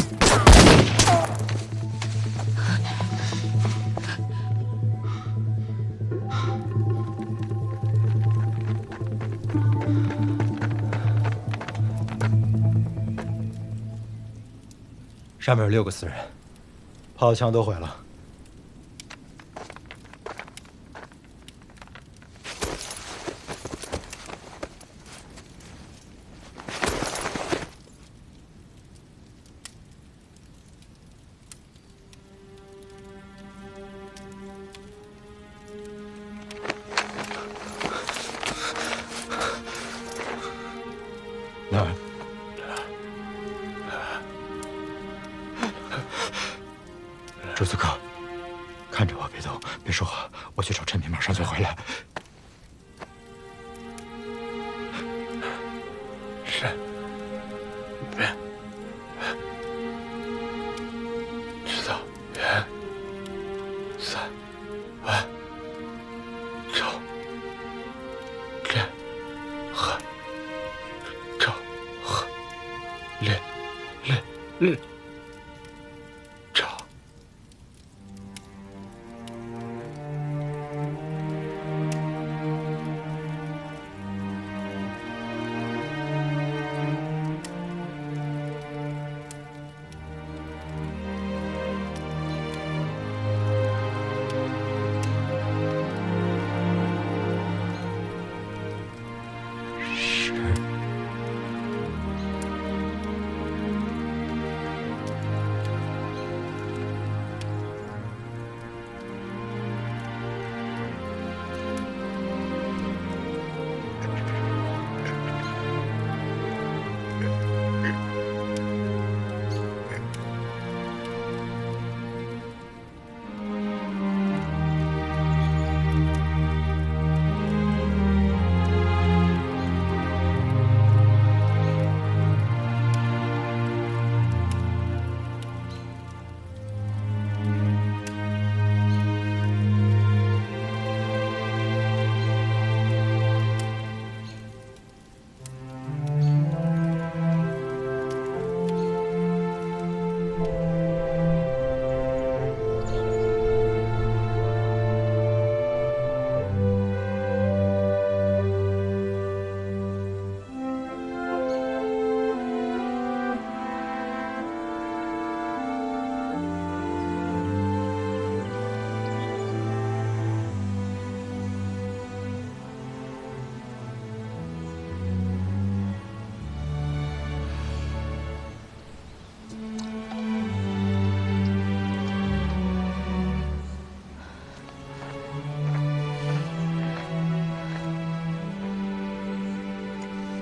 上面有6个死人，炮枪都毁了。那。 朱子克，看着我，别动，别说话。我去找陈平，马上就回来。沈边，知道元3万周连和周和连。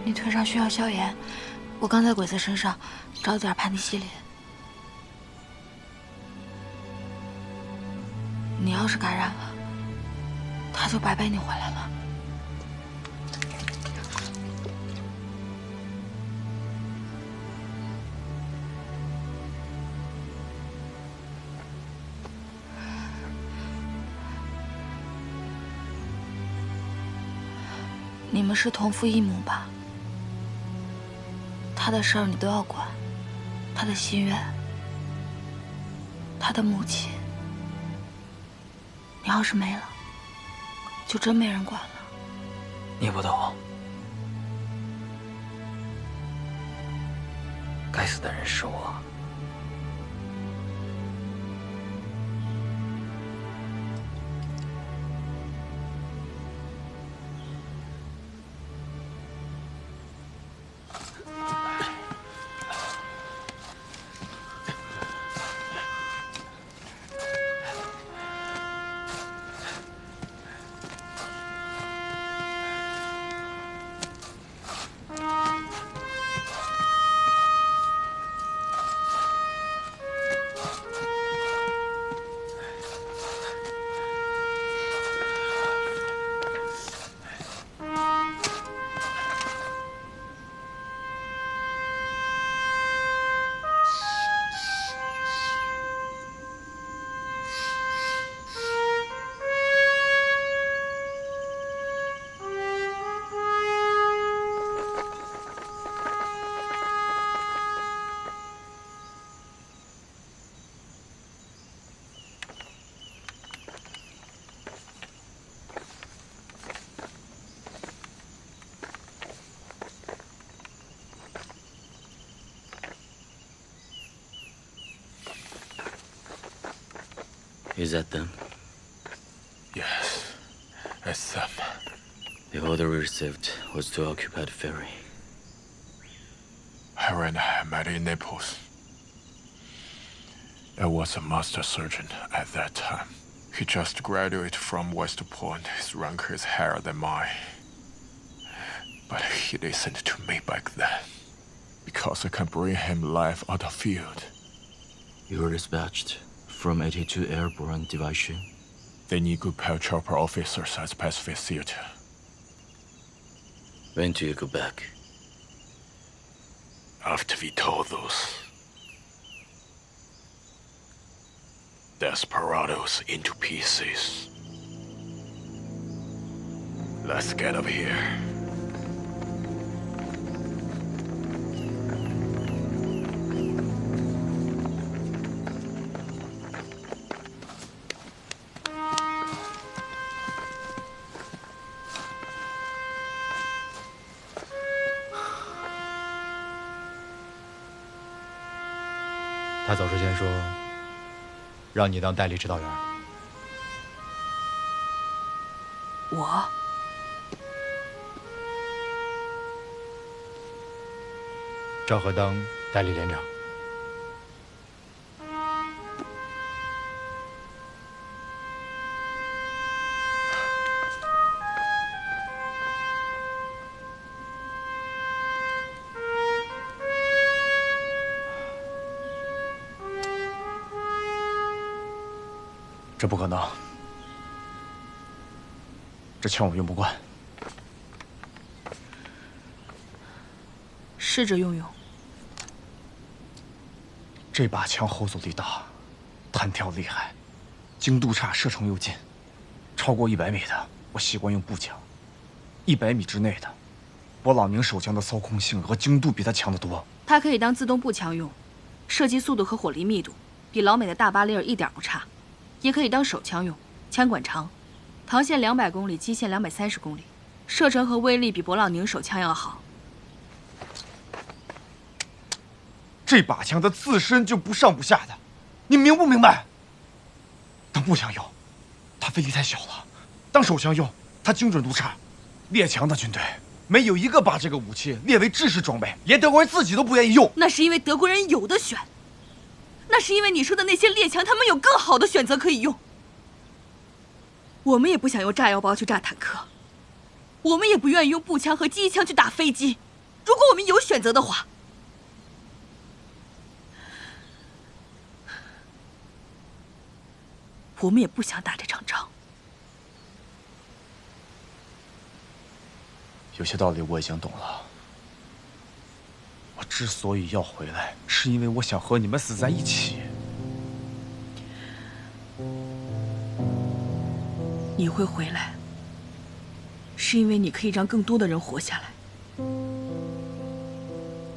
你腿上需要消炎，我刚在鬼子身上找了点盘尼西林。你要是感染了，他就白背你回来了。你们是同父异母吧？ 他的事儿你都要管，他的心愿，他的母亲，你要是没了，就真没人管了。你不懂，该死的人是我。Is that them? Yes, it's them. The order we received was to occupy the ferry. Harry and I met in Naples. I was a master surgeon at that time. He just graduated from West Point. His rank is higher than mine. But he listened to me back then, because I can bring him life out of field. You were dispatched from 82 Airborne Division. They need good chopper officers at Pacific Theater. When do you go back? After we tore those desperados into pieces. Let's get up here. 他走之前说，让你当代理指导员。我赵和当代理连长。这不可能，这枪我用不惯。试着用用。这把枪后坐力大，弹跳厉害，精度差，射程又近。超过100米的，我习惯用步枪；100米之内的，勃朗宁手枪的操控性和精度比它强得多。它可以当自动步枪用，射击速度和火力密度比老美的大巴雷尔一点不差。 也可以当手枪用，枪管长，膛线200公里，基线230公里，射程和威力比勃朗宁手枪要好。这把枪它自身就不上不下的，你明不明白？当步枪用，它威力太小了；当手枪用，它精准度差。列强的军队没有一个把这个武器列为制式装备，连德国人自己都不愿意用。那是因为德国人有的选。 那是因为你说的那些列强，他们有更好的选择可以用。我们也不想用炸药包去炸坦克，我们也不愿意用步枪和机枪去打飞机。如果我们有选择的话，我们也不想打这场仗。有些道理我已经懂了。 我之所以要回来，是因为我想和你们死在一起。你会回来，是因为你可以让更多的人活下来。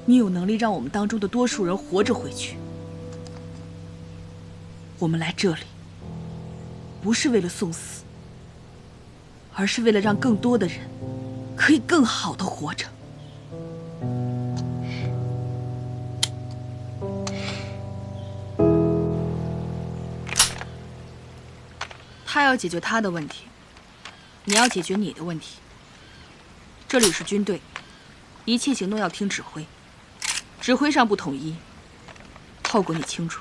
你有能力让我们当中的多数人活着回去。我们来这里，不是为了送死，而是为了让更多的人可以更好的活着。 他要解决他的问题，你要解决你的问题。这里是军队，一切行动要听指挥，指挥上不统一，后果你清楚。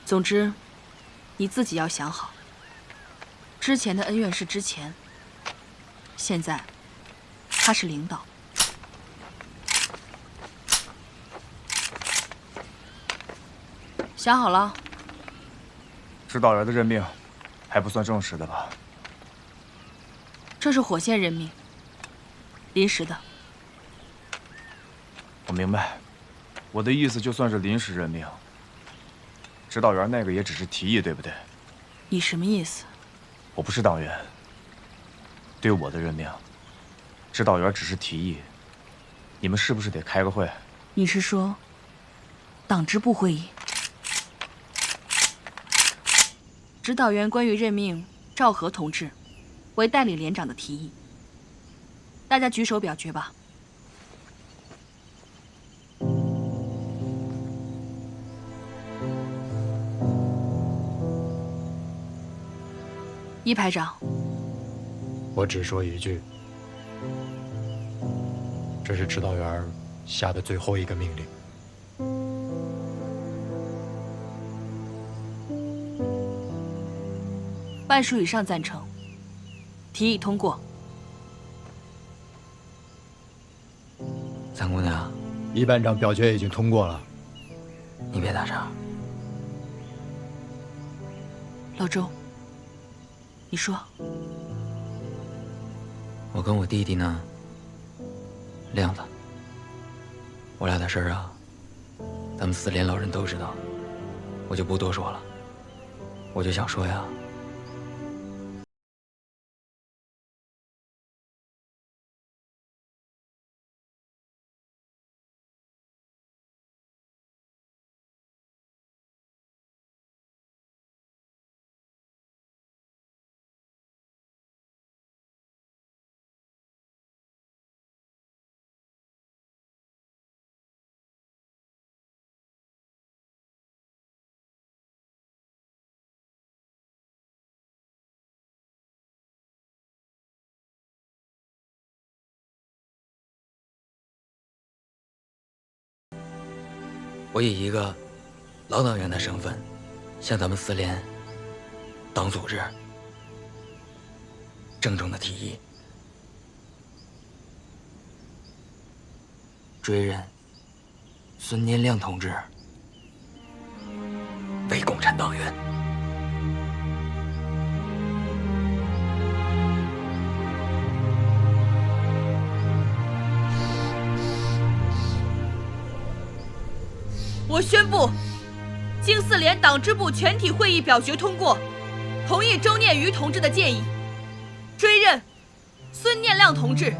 总之，你自己要想好，之前的恩怨是之前，现在他是领导。 想好了。 指导员的任命，还不算正式的吧？这是火线任命，临时的。我明白，我的意思就算是临时任命，指导员那个也只是提议，对不对？你什么意思？我不是党员，对我的任命，指导员只是提议，你们是不是得开个会？你是说，党支部会议？ 指导员关于任命赵和同志为代理连长的提议，大家举手表决吧。一排长，我只说一句，这是指导员下的最后一个命令。半数以上赞成，提议通过。三姑娘，一班长表决已经通过了，你别打岔。老周，你说。我跟我弟弟呢，亮子，我俩的事儿啊，咱们4连老人都知道，我就不多说了。我就想说呀，我以一个老党员的身份，向咱们4连党组织郑重的提议，追认孙念亮同志为共产党员。我宣布，经4连党支部全体会议表决通过，同意周念余同志的建议，追认孙念亮同志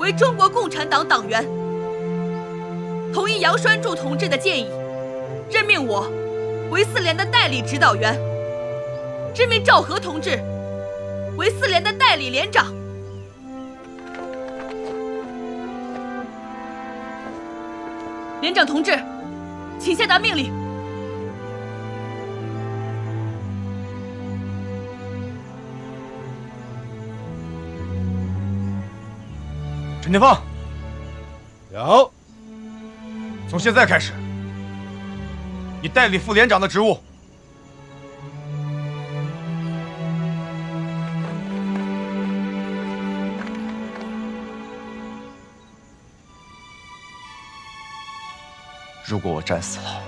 为中国共产党党员；同意杨栓柱同志的建议，任命我为4连的代理指导员；任命赵和同志为4连的代理连长。连长同志，请下达命令。陈天放，有。从现在开始，你代理副连长的职务。如果我战死了，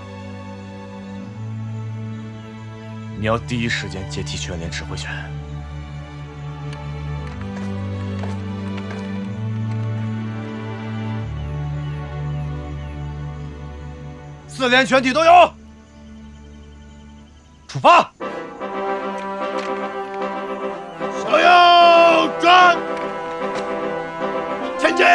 你要第一时间接替全连指挥权。4连全体都有，出发！向右转，前进！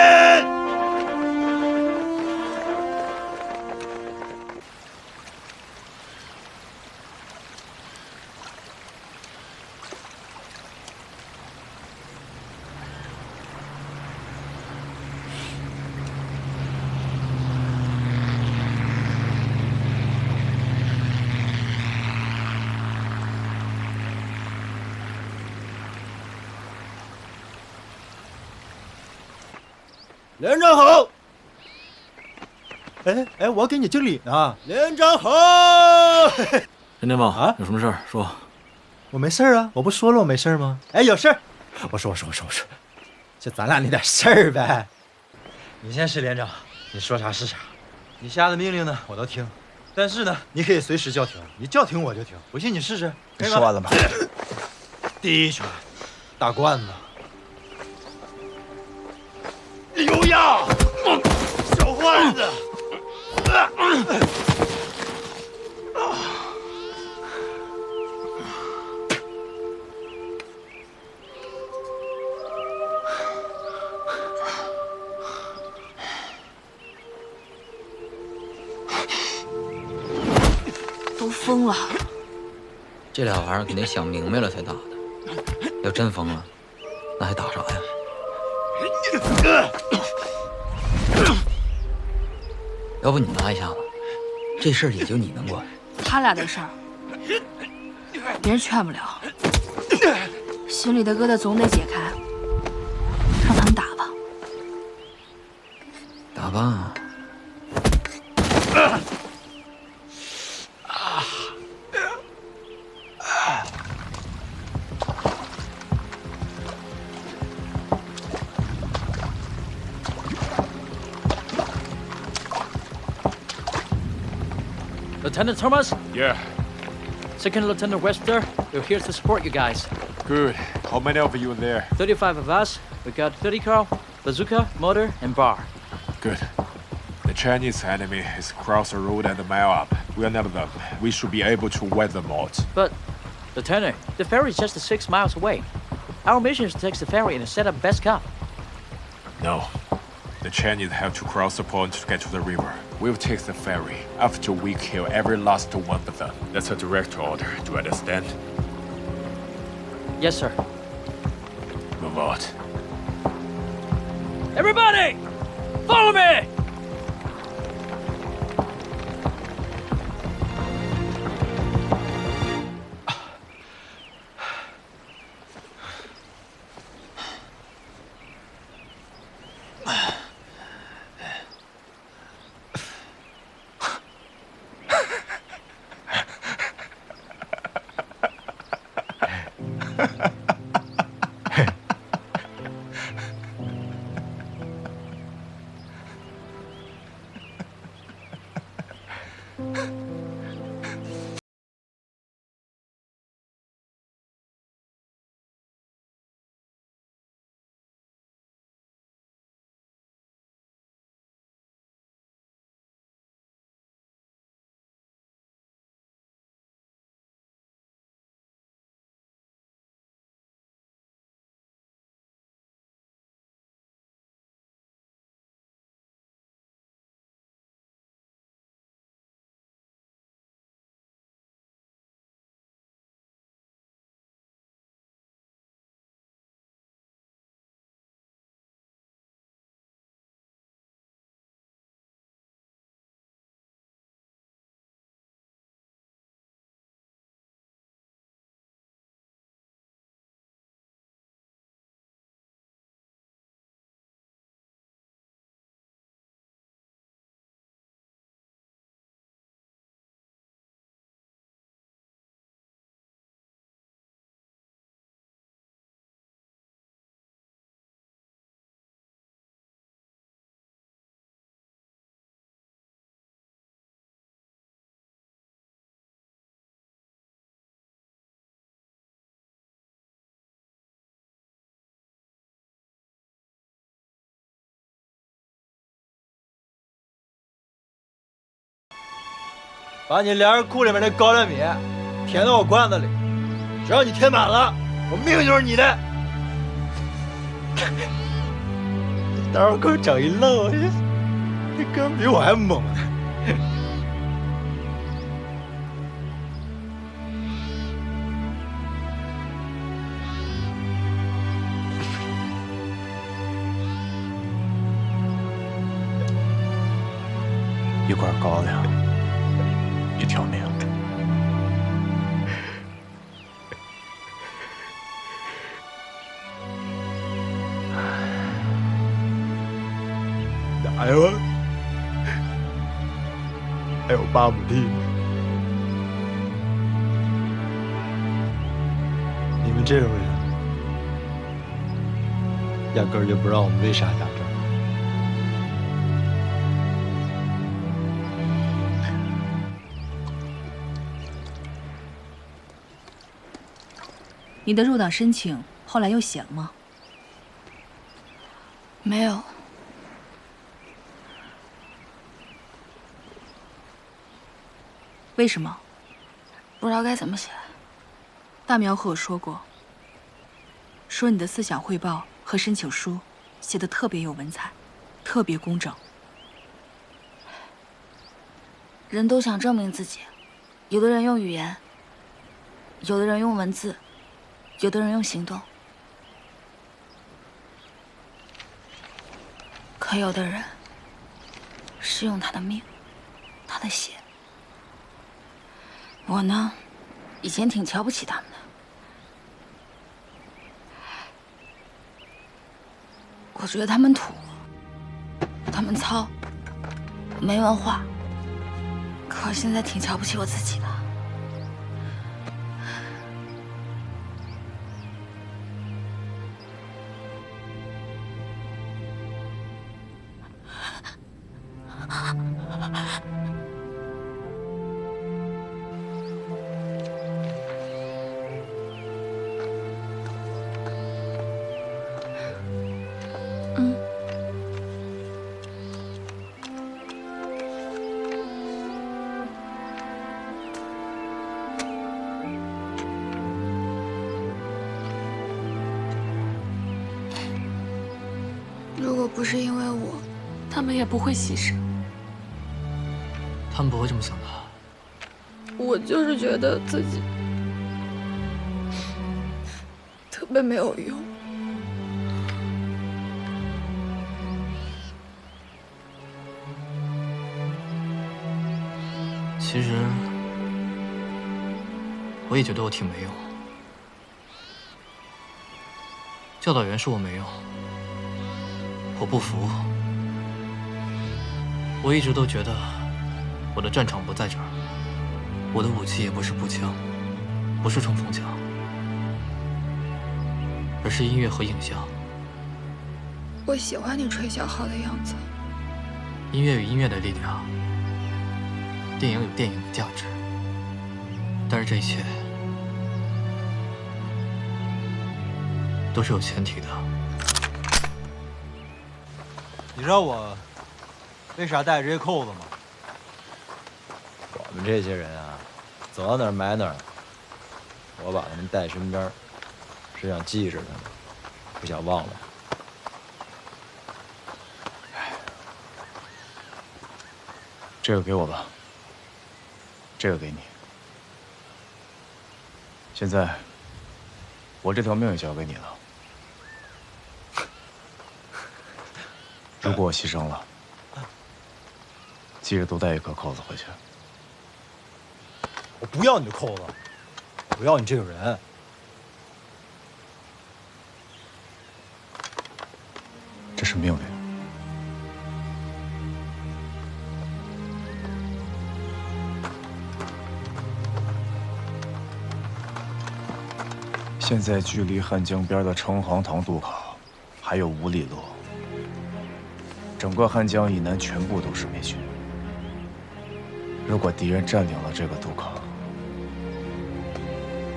连长好！哎，我要给你敬礼呢。连长好！陈天放啊，有什么事儿说？我没事啊，我不说了我没事吗？哎，有事儿。我说，就咱俩那点事儿呗。你先是连长，你说啥是啥。你下的命令呢，我都听。但是呢，你可以随时叫停，你叫停我就停。不信你试试。你说完了吗？第一拳，大罐子。刘洋，小坏子！都疯了！这俩玩意儿肯定想明白了才打的，要真疯了，那还打啥呀？要不你拿一下子，这事儿也就你能管。他俩的事儿，别人劝不了。心里的疙瘩总得解开，让他们打吧。打吧。Lieutenant Thomas? Yeah. Second Lieutenant Webster, we're here to support you guys. Good. How many of you there? 35 of us. We got 30 cal, bazooka, mortar, and bar. Good. The Chinese enemy is across the road and a mile up. We are none of them. We should be able to wipe them out. But, Lieutenant, the ferry is just 6 miles away. Our mission is to take the ferry and set up best camp. No. The Chinese have to cross the pond to get to the river. We'll take the ferry after we kill every last one of them. That's a direct order. Do you understand? Yes, sir. Move out. Everybody! Follow me!把你连着裤里面那高粱米填到我罐子里，只要你填满了，我命就是你的。待会儿给我整一愣，这哥比我还猛呢。一块高粱，一条命。哪有啊？还有8亩地。你们这种人，压根儿就不知道我们为啥压这儿。你的入党申请后来又写了吗？没有。为什么？不知道该怎么写。大苗和我说过，说你的思想汇报和申请书写得特别有文采，特别工整。人都想证明自己，有的人用语言，有的人用文字，有的人用行动，可有的人是用他的命，他的血。我呢，以前挺瞧不起他们的，我觉得他们土，他们糙，没文化。可现在挺瞧不起我自己的。如果不是因为我，他们也不会牺牲。他们不会这么想的。我就是觉得自己特别没有用。其实我也觉得我挺没用。教导员说我没用，我不服。我一直都觉得我的战场不在这儿，我的武器也不是步枪，不是冲锋枪，而是音乐和影像。我喜欢你吹小号的样子。音乐有音乐的力量，电影有电影的价值，但是这一切都是有前提的。你知道我为啥带这些扣子吗？我们这些人啊，走到哪儿买哪儿。我把他们带身边，是想记着他们，不想忘了。这个给我吧，这个给你。现在，我这条命也交给你了。如果我牺牲了，记着多带一颗扣子回去。我不要你的扣子，我要你这个人。这是命令。现在距离汉江边的城隍塘渡口还有5里路，整个汉江以南全部都是美军。如果敌人占领了这个渡口，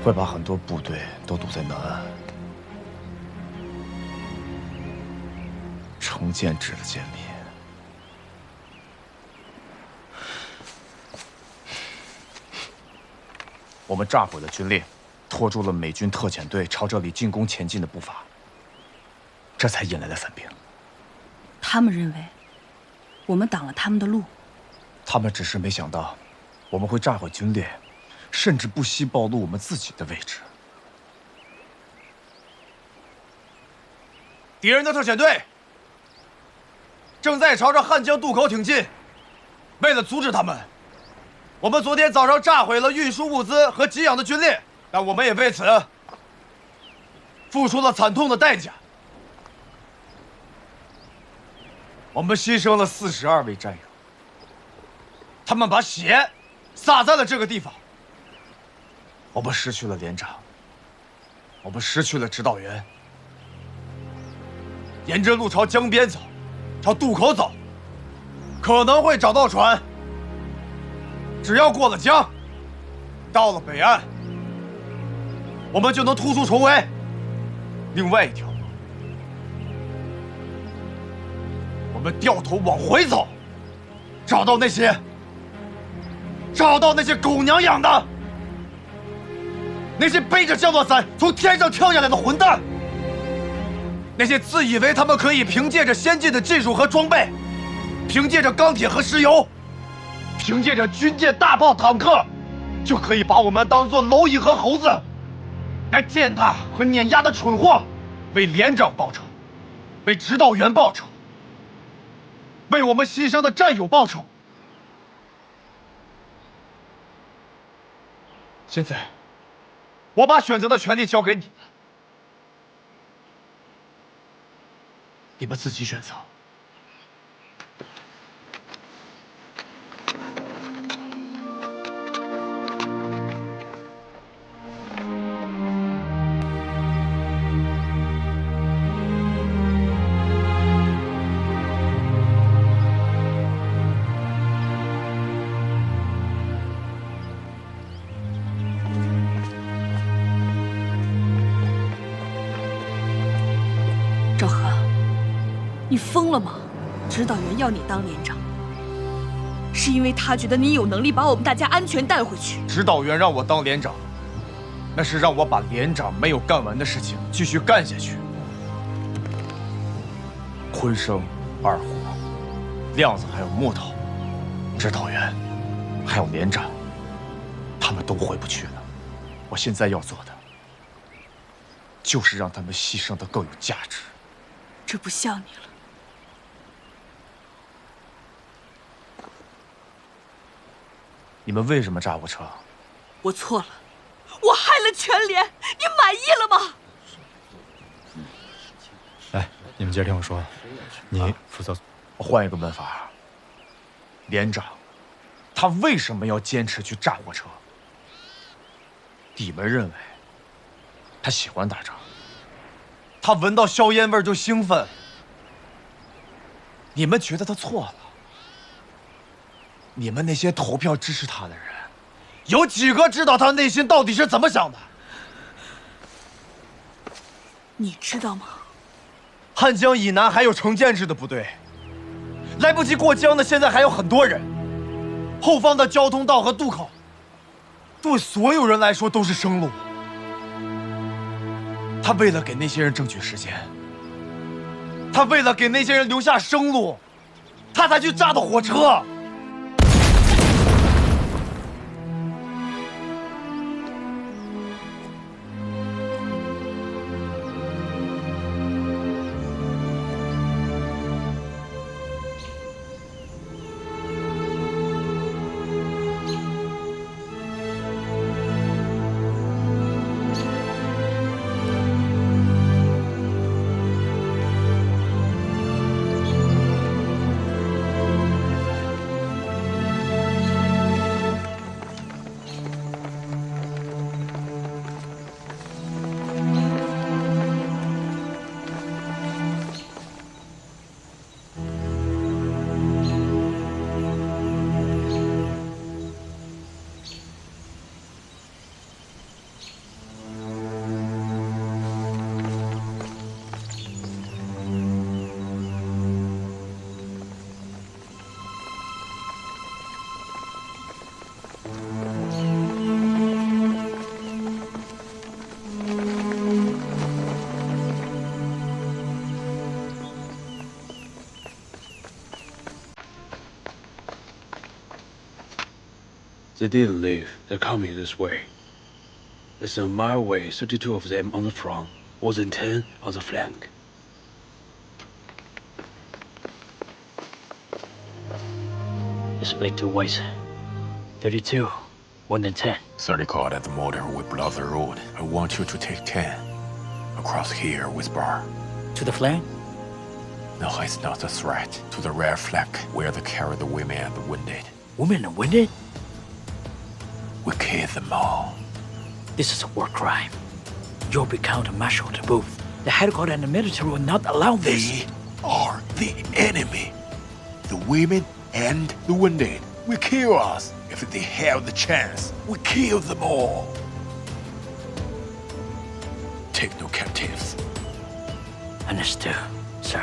会把很多部队都堵在南岸。成建制的歼灭。我们炸毁了军列，拖住了美军特遣队朝这里进攻前进的步伐，这才引来了伞兵。他们认为我们挡了他们的路，他们只是没想到我们会炸毁军列，甚至不惜暴露我们自己的位置。敌人的特遣队正在朝着汉江渡口挺进，为了阻止他们，我们昨天早上炸毁了运输物资和给养的军列，但我们也为此付出了惨痛的代价。我们牺牲了42位战友，他们把血洒在了这个地方。我们失去了连长，我们失去了指导员。沿着路朝江边走，朝渡口走，可能会找到船。只要过了江，到了北岸，我们就能突出重围。另外一条路，我们掉头往回走，找到那些狗娘养的，那些背着降落伞从天上跳下来的混蛋，那些自以为他们可以凭借着先进的技术和装备，凭借着钢铁和石油，凭借着军舰、大炮、坦克，就可以把我们当作蝼蚁和猴子来践踏和碾压的蠢货，为连长报仇，为指导员报仇，为我们牺牲的战友报仇。现在，我把选择的权利交给你。你们自己选择。赵和，你疯了吗？指导员要你当连长，是因为他觉得你有能力把我们大家安全带回去。指导员让我当连长，那是让我把连长没有干完的事情继续干下去。昆生、二虎、亮子还有木头，指导员还有连长，他们都回不去了。我现在要做的，就是让他们牺牲得更有价值。这不像你了。你们为什么炸我车？我错了，我害了全连，你满意了吗？来，你们接着听我说，你负责。我换一个问法，连长，他为什么要坚持去炸我车？你们认为他喜欢打仗？他闻到硝烟味就兴奋。你们觉得他错了？你们那些投票支持他的人，有几个知道他内心到底是怎么想的？你知道吗？汉江以南还有成建制的部队，来不及过江的现在还有很多人。后方的交通道和渡口，对所有人来说都是生路。他为了给那些人争取时间，他为了给那些人留下生路，他才去炸的火车。They didn't leave. They're coming this way. Less than a mile away, 32 of them on the front, more than 10 on the flank. Split two ways. 32, more than 10. 30 caught at the motor with block the road. I want you to take 10. Across here with bar. To the flank? No, it's not a threat. To the rear flank, where they carry the women and the wounded. Women and wounded? We kill them all. This is a war crime. You'll be counter-martialed to both. The headquarters and the military will not allow this. They are the enemy. The women and the wounded will kill us. If they have the chance, we kill them all. Take no captives. Understood, sir.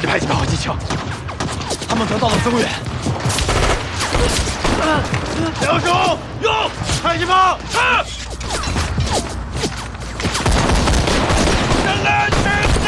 得派几把好机枪。他们得到了增援。两手用，派几把，人来去死！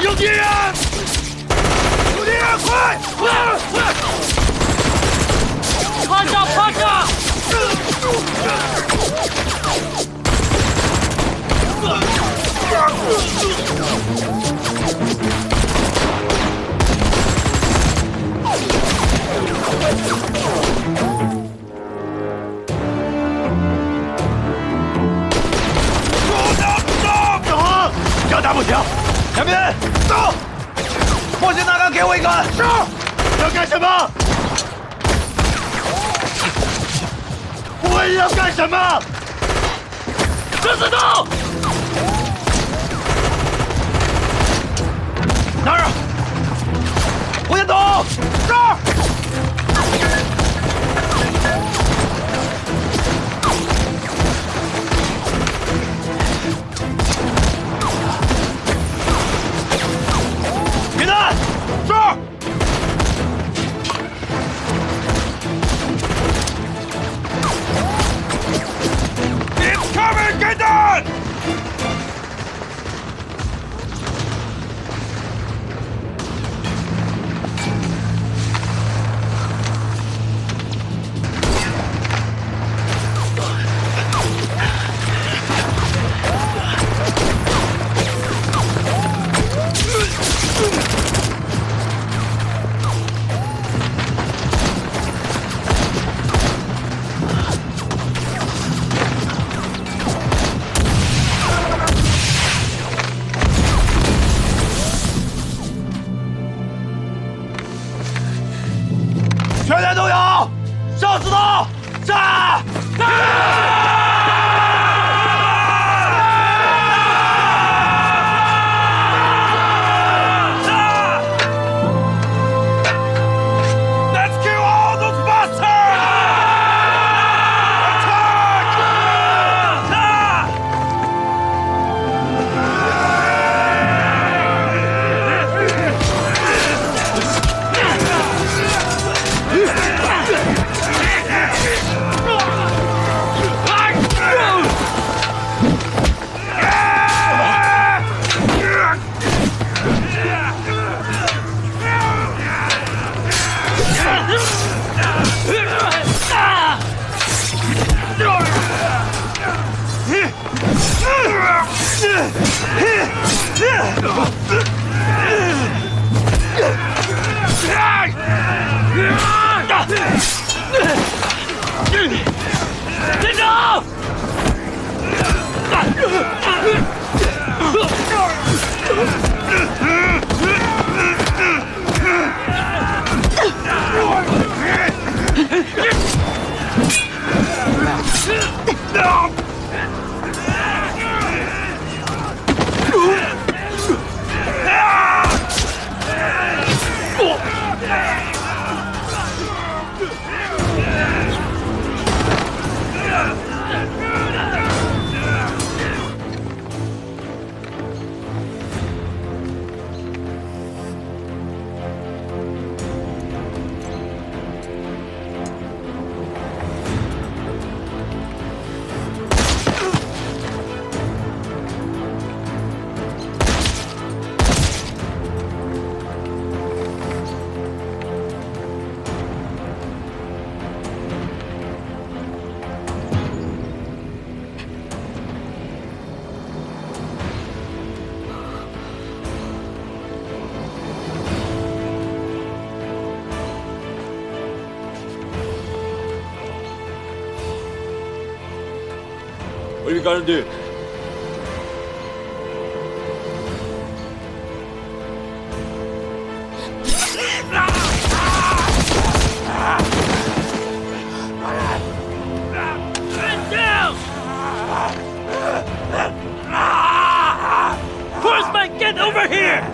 有敌人！有敌人！快！趴下！趴下！小航，要打不停！两边走！莫先大哥，给我一个！是。要干什么？我要干什么？这子刀！哪儿？我先走。这儿。别弹！这儿。Incoming！ 给弹！ 全连都有，上刺刀，杀！Let's kill all those bastards!连长！ What are you gonna do? Horseman, get over here!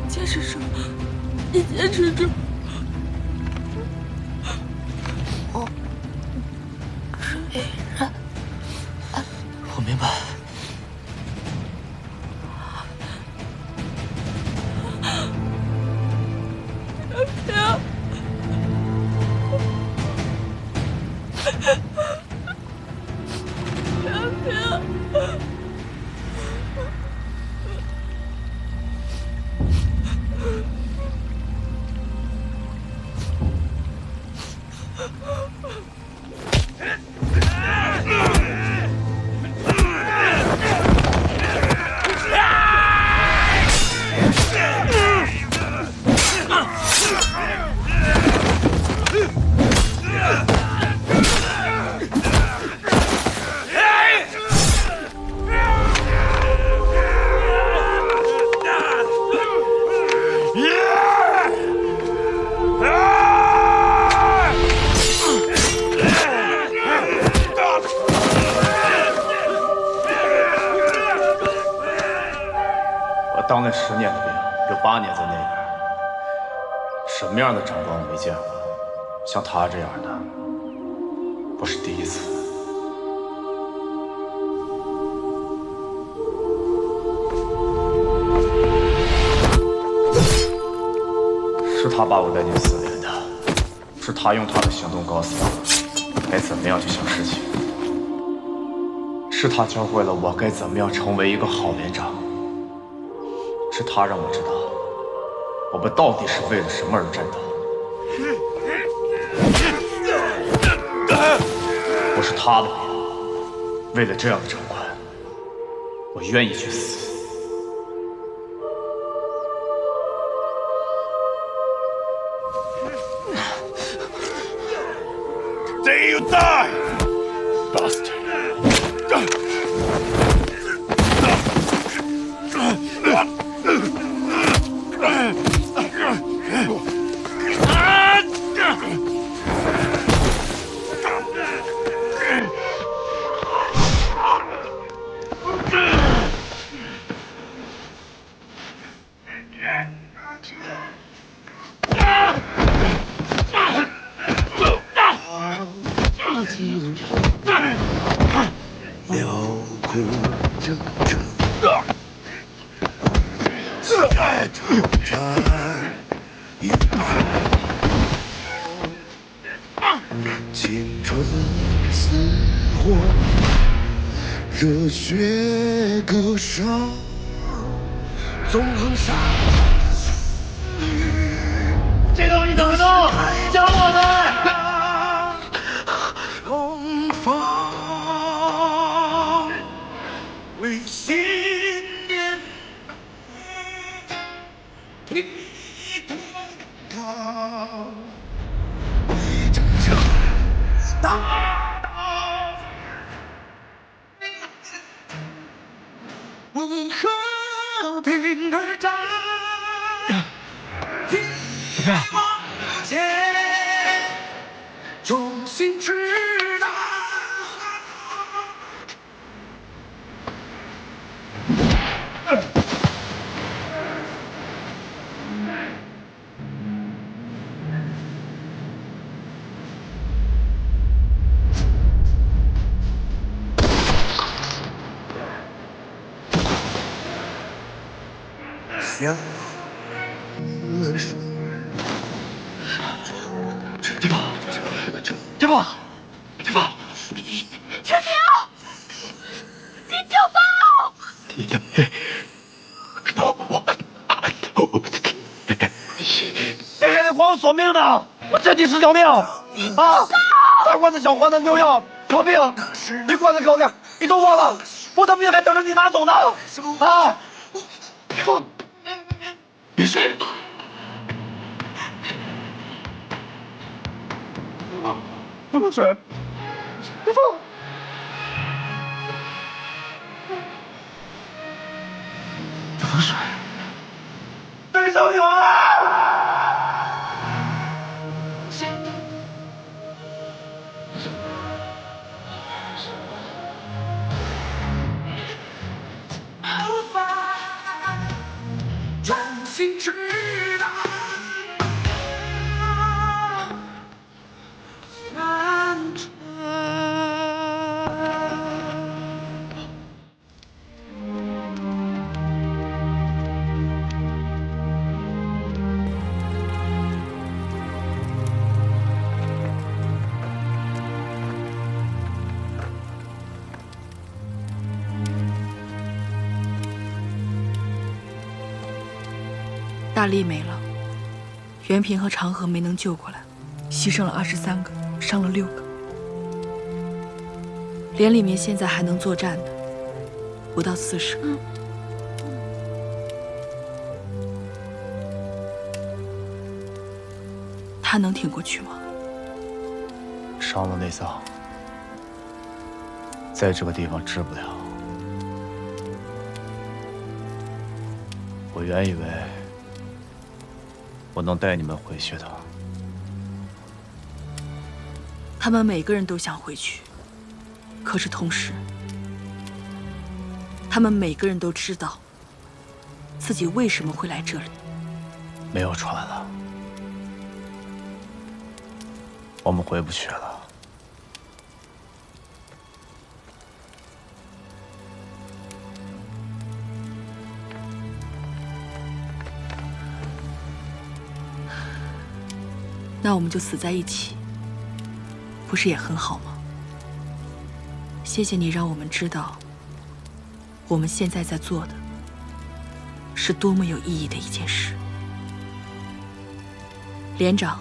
坚持住，你坚持住。水人，我明白。当了10年的兵，有8年在那边，什么样的长官我没见过，像他这样的，我是第一次。是他把我带进4连的，是他用他的行动告诉我该怎么样去想事情，是他教会了我该怎么样成为一个好连长。是他让我知道，我们到底是为了什么而战斗。我是他的兵，为了这样的长官，我愿意去死。There you die, bastard!热血歌声，纵横沙。这东西怎么弄？方，为信念披头这大道为和平而战，往前重新直达。行。地方，地方，地方，全苗，急救包！别给那皇上索命呢！我这几十条命啊！大罐子小黄的牛药有病，你管得高点，你都忘了，我的命还等着你拿走呢！啊！别睡。不能睡，别放。不能睡，别救你重新直达。大力没了，袁平和长河没能救过来，牺牲了23个，伤了6个。连里面现在还能作战的，不到40个。他能挺过去吗？伤了内脏，在这个地方治不了。我原以为我能带你们回去的。他们每个人都想回去，可是同时，他们每个人都知道自己为什么会来这里。没有船了，我们回不去了。那我们就死在一起，不是也很好吗？谢谢你让我们知道，我们现在在做的是多么有意义的一件事。连长、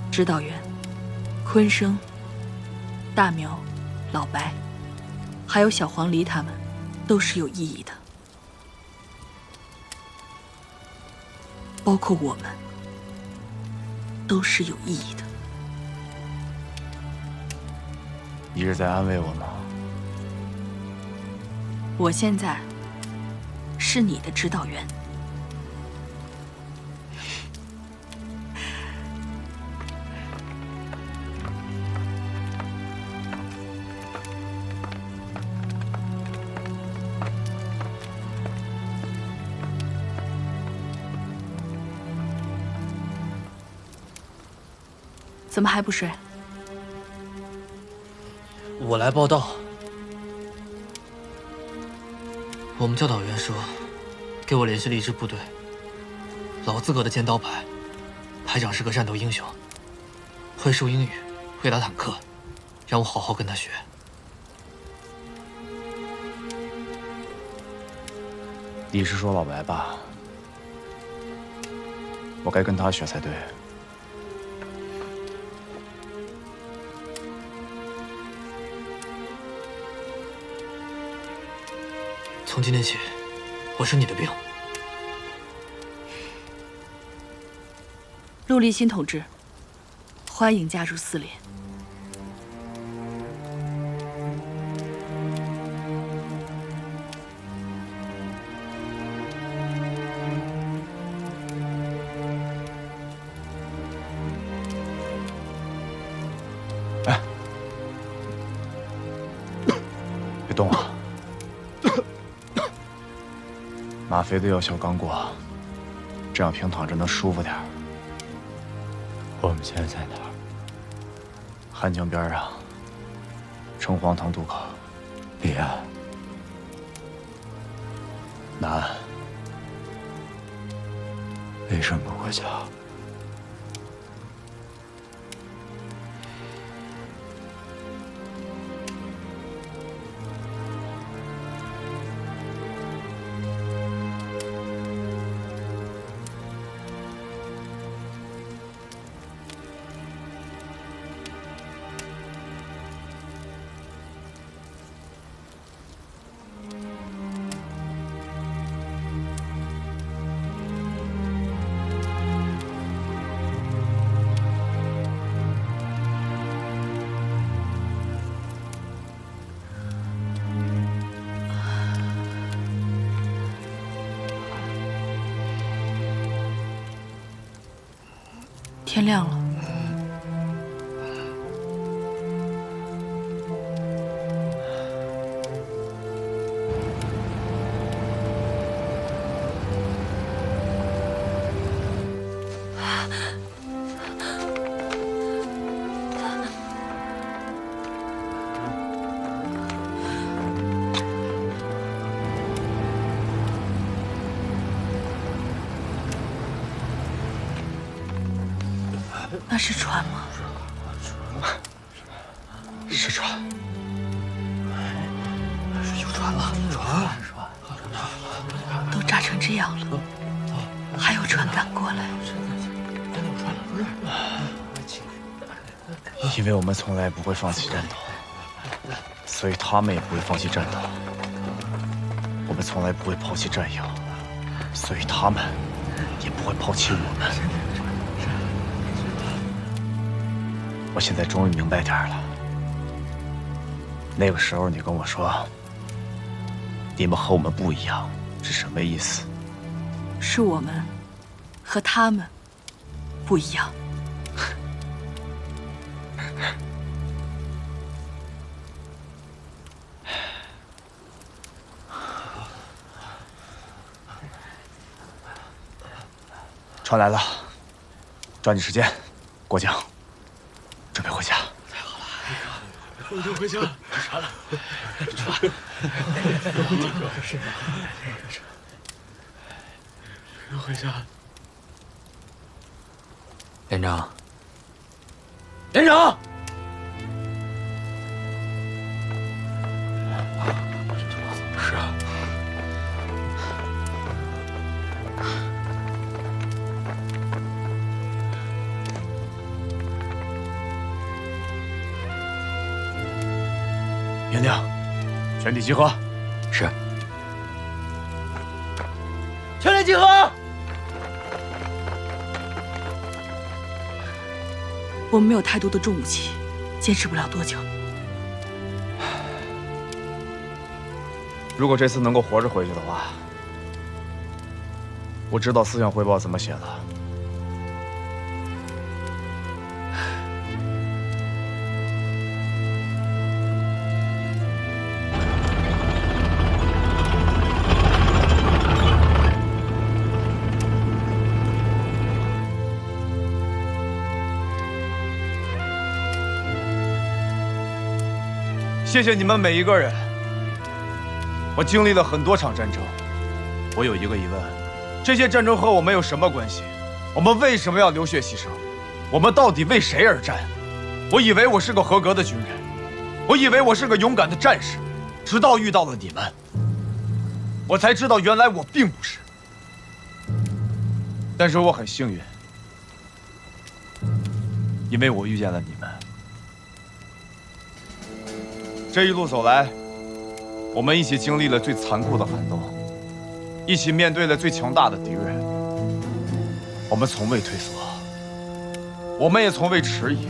指导员、昆生、大苗、老白，还有小黄梨他们，都是有意义的，包括我们。都是有意义的。你是在安慰我吗？我现在是你的指导员。怎么还不睡？我来报道。我们教导员说，给我联系了一支部队，老资格的尖刀排，排长是个战斗英雄，会说英语，会打坦克，让我好好跟他学。你是说老白吧？我该跟他学才对。从今天起，我是你的兵。陆立新同志，欢迎加入4连。哎，别动啊！吗啡的药效刚过，这样平躺着能舒服点儿。我们现在在哪儿？汉江边上，城隍堂渡口。彼岸。南。为什么我家？天亮了。那是船吗？是船。有船了，船。都炸成这样了，还有船赶过来？因为我们从来不会放弃战斗，所以他们也不会放弃战斗。我们从来不会抛弃战友，所以他们也不会抛弃我们。我现在终于明白点了。那个时候你跟我说，你们和我们不一样，是什么意思？是我们和他们不一样。船来了，抓紧时间过江，准备回家。我就回家。船了，船，要回家。连长，连长，是啊。营长，全体集合。是。全体集合。我们没有太多的重武器，坚持不了多久。如果这次能够活着回去的话，我知道思想汇报怎么写了。谢谢你们每一个人。我经历了很多场战争，我有一个疑问：这些战争和我们有什么关系？我们为什么要流血牺牲？我们到底为谁而战？我以为我是个合格的军人，我以为我是个勇敢的战士，直到遇到了你们，我才知道原来我并不是。但是我很幸运，因为我遇见了你们。这一路走来，我们一起经历了最残酷的寒冬，一起面对了最强大的敌人。我们从未退缩，我们也从未迟疑。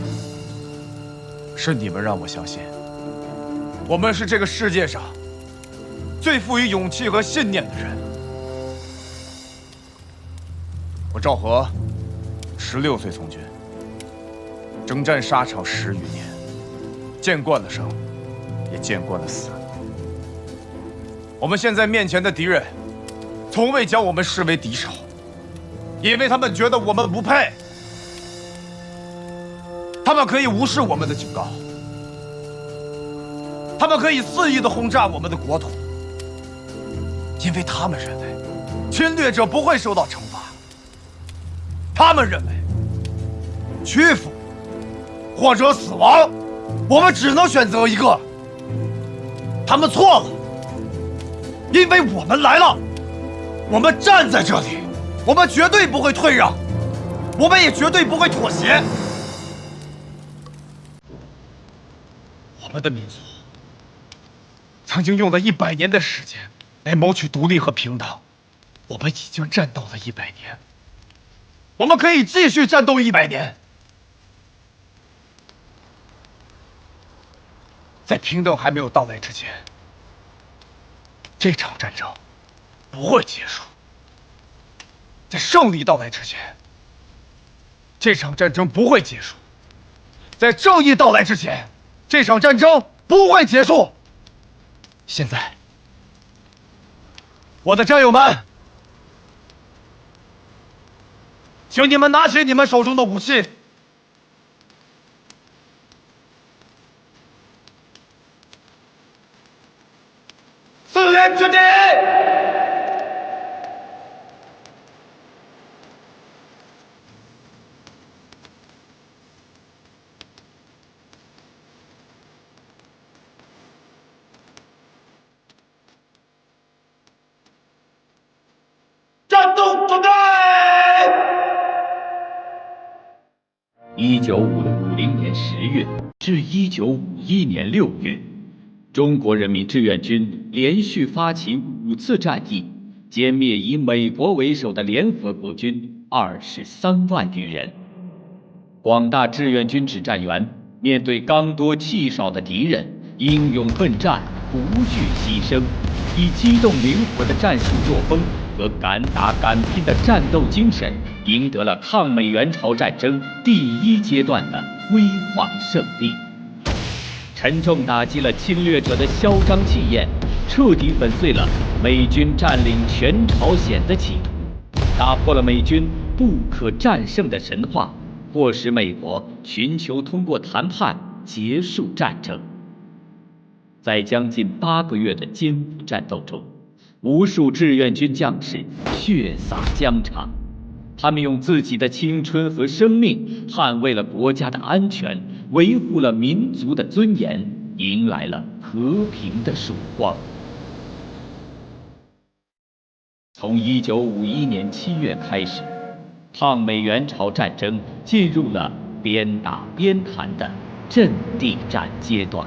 是你们让我相信，我们是这个世界上最富于勇气和信念的人。我赵和，16岁从军，征战沙场10余年，见惯了生，也见惯了死。我们现在面前的敌人，从未将我们视为敌手，因为他们觉得我们不配。他们可以无视我们的警告，他们可以肆意地轰炸我们的国土，因为他们认为侵略者不会受到惩罚。他们认为屈服或者死亡，我们只能选择一个。他们错了，因为我们来了，我们站在这里，我们绝对不会退让，我们也绝对不会妥协。我们的民族曾经用了100年的时间来谋取独立和平等，我们已经战斗了100年，我们可以继续战斗100年。在平等还没有到来之前，这场战争不会结束；在胜利到来之前，这场战争不会结束；在正义到来之前，这场战争不会结束。现在，我的战友们，请你们拿起你们手中的武器，四连决定！战斗准备！1950年10月至1951年6月，中国人民志愿军连续发起5次战役，歼灭以美国为首的联合国军23万余人。广大志愿军指战员面对刚多气少的敌人，英勇奋战，不惧牺牲，以机动灵活的战术作风和敢打敢拼的战斗精神，赢得了抗美援朝战争第1阶段的辉煌胜利，沉重打击了侵略者的嚣张气焰，彻底粉碎了美军占领全朝鲜的企图，打破了美军不可战胜的神话，迫使美国寻求通过谈判结束战争。在将近8个月的艰苦战斗中，无数志愿军将士血洒疆场，他们用自己的青春和生命捍卫了国家的安全，维护了民族的尊严，迎来了和平的曙光。从1951年7月开始，抗美援朝战争进入了边打边谈的阵地战阶段。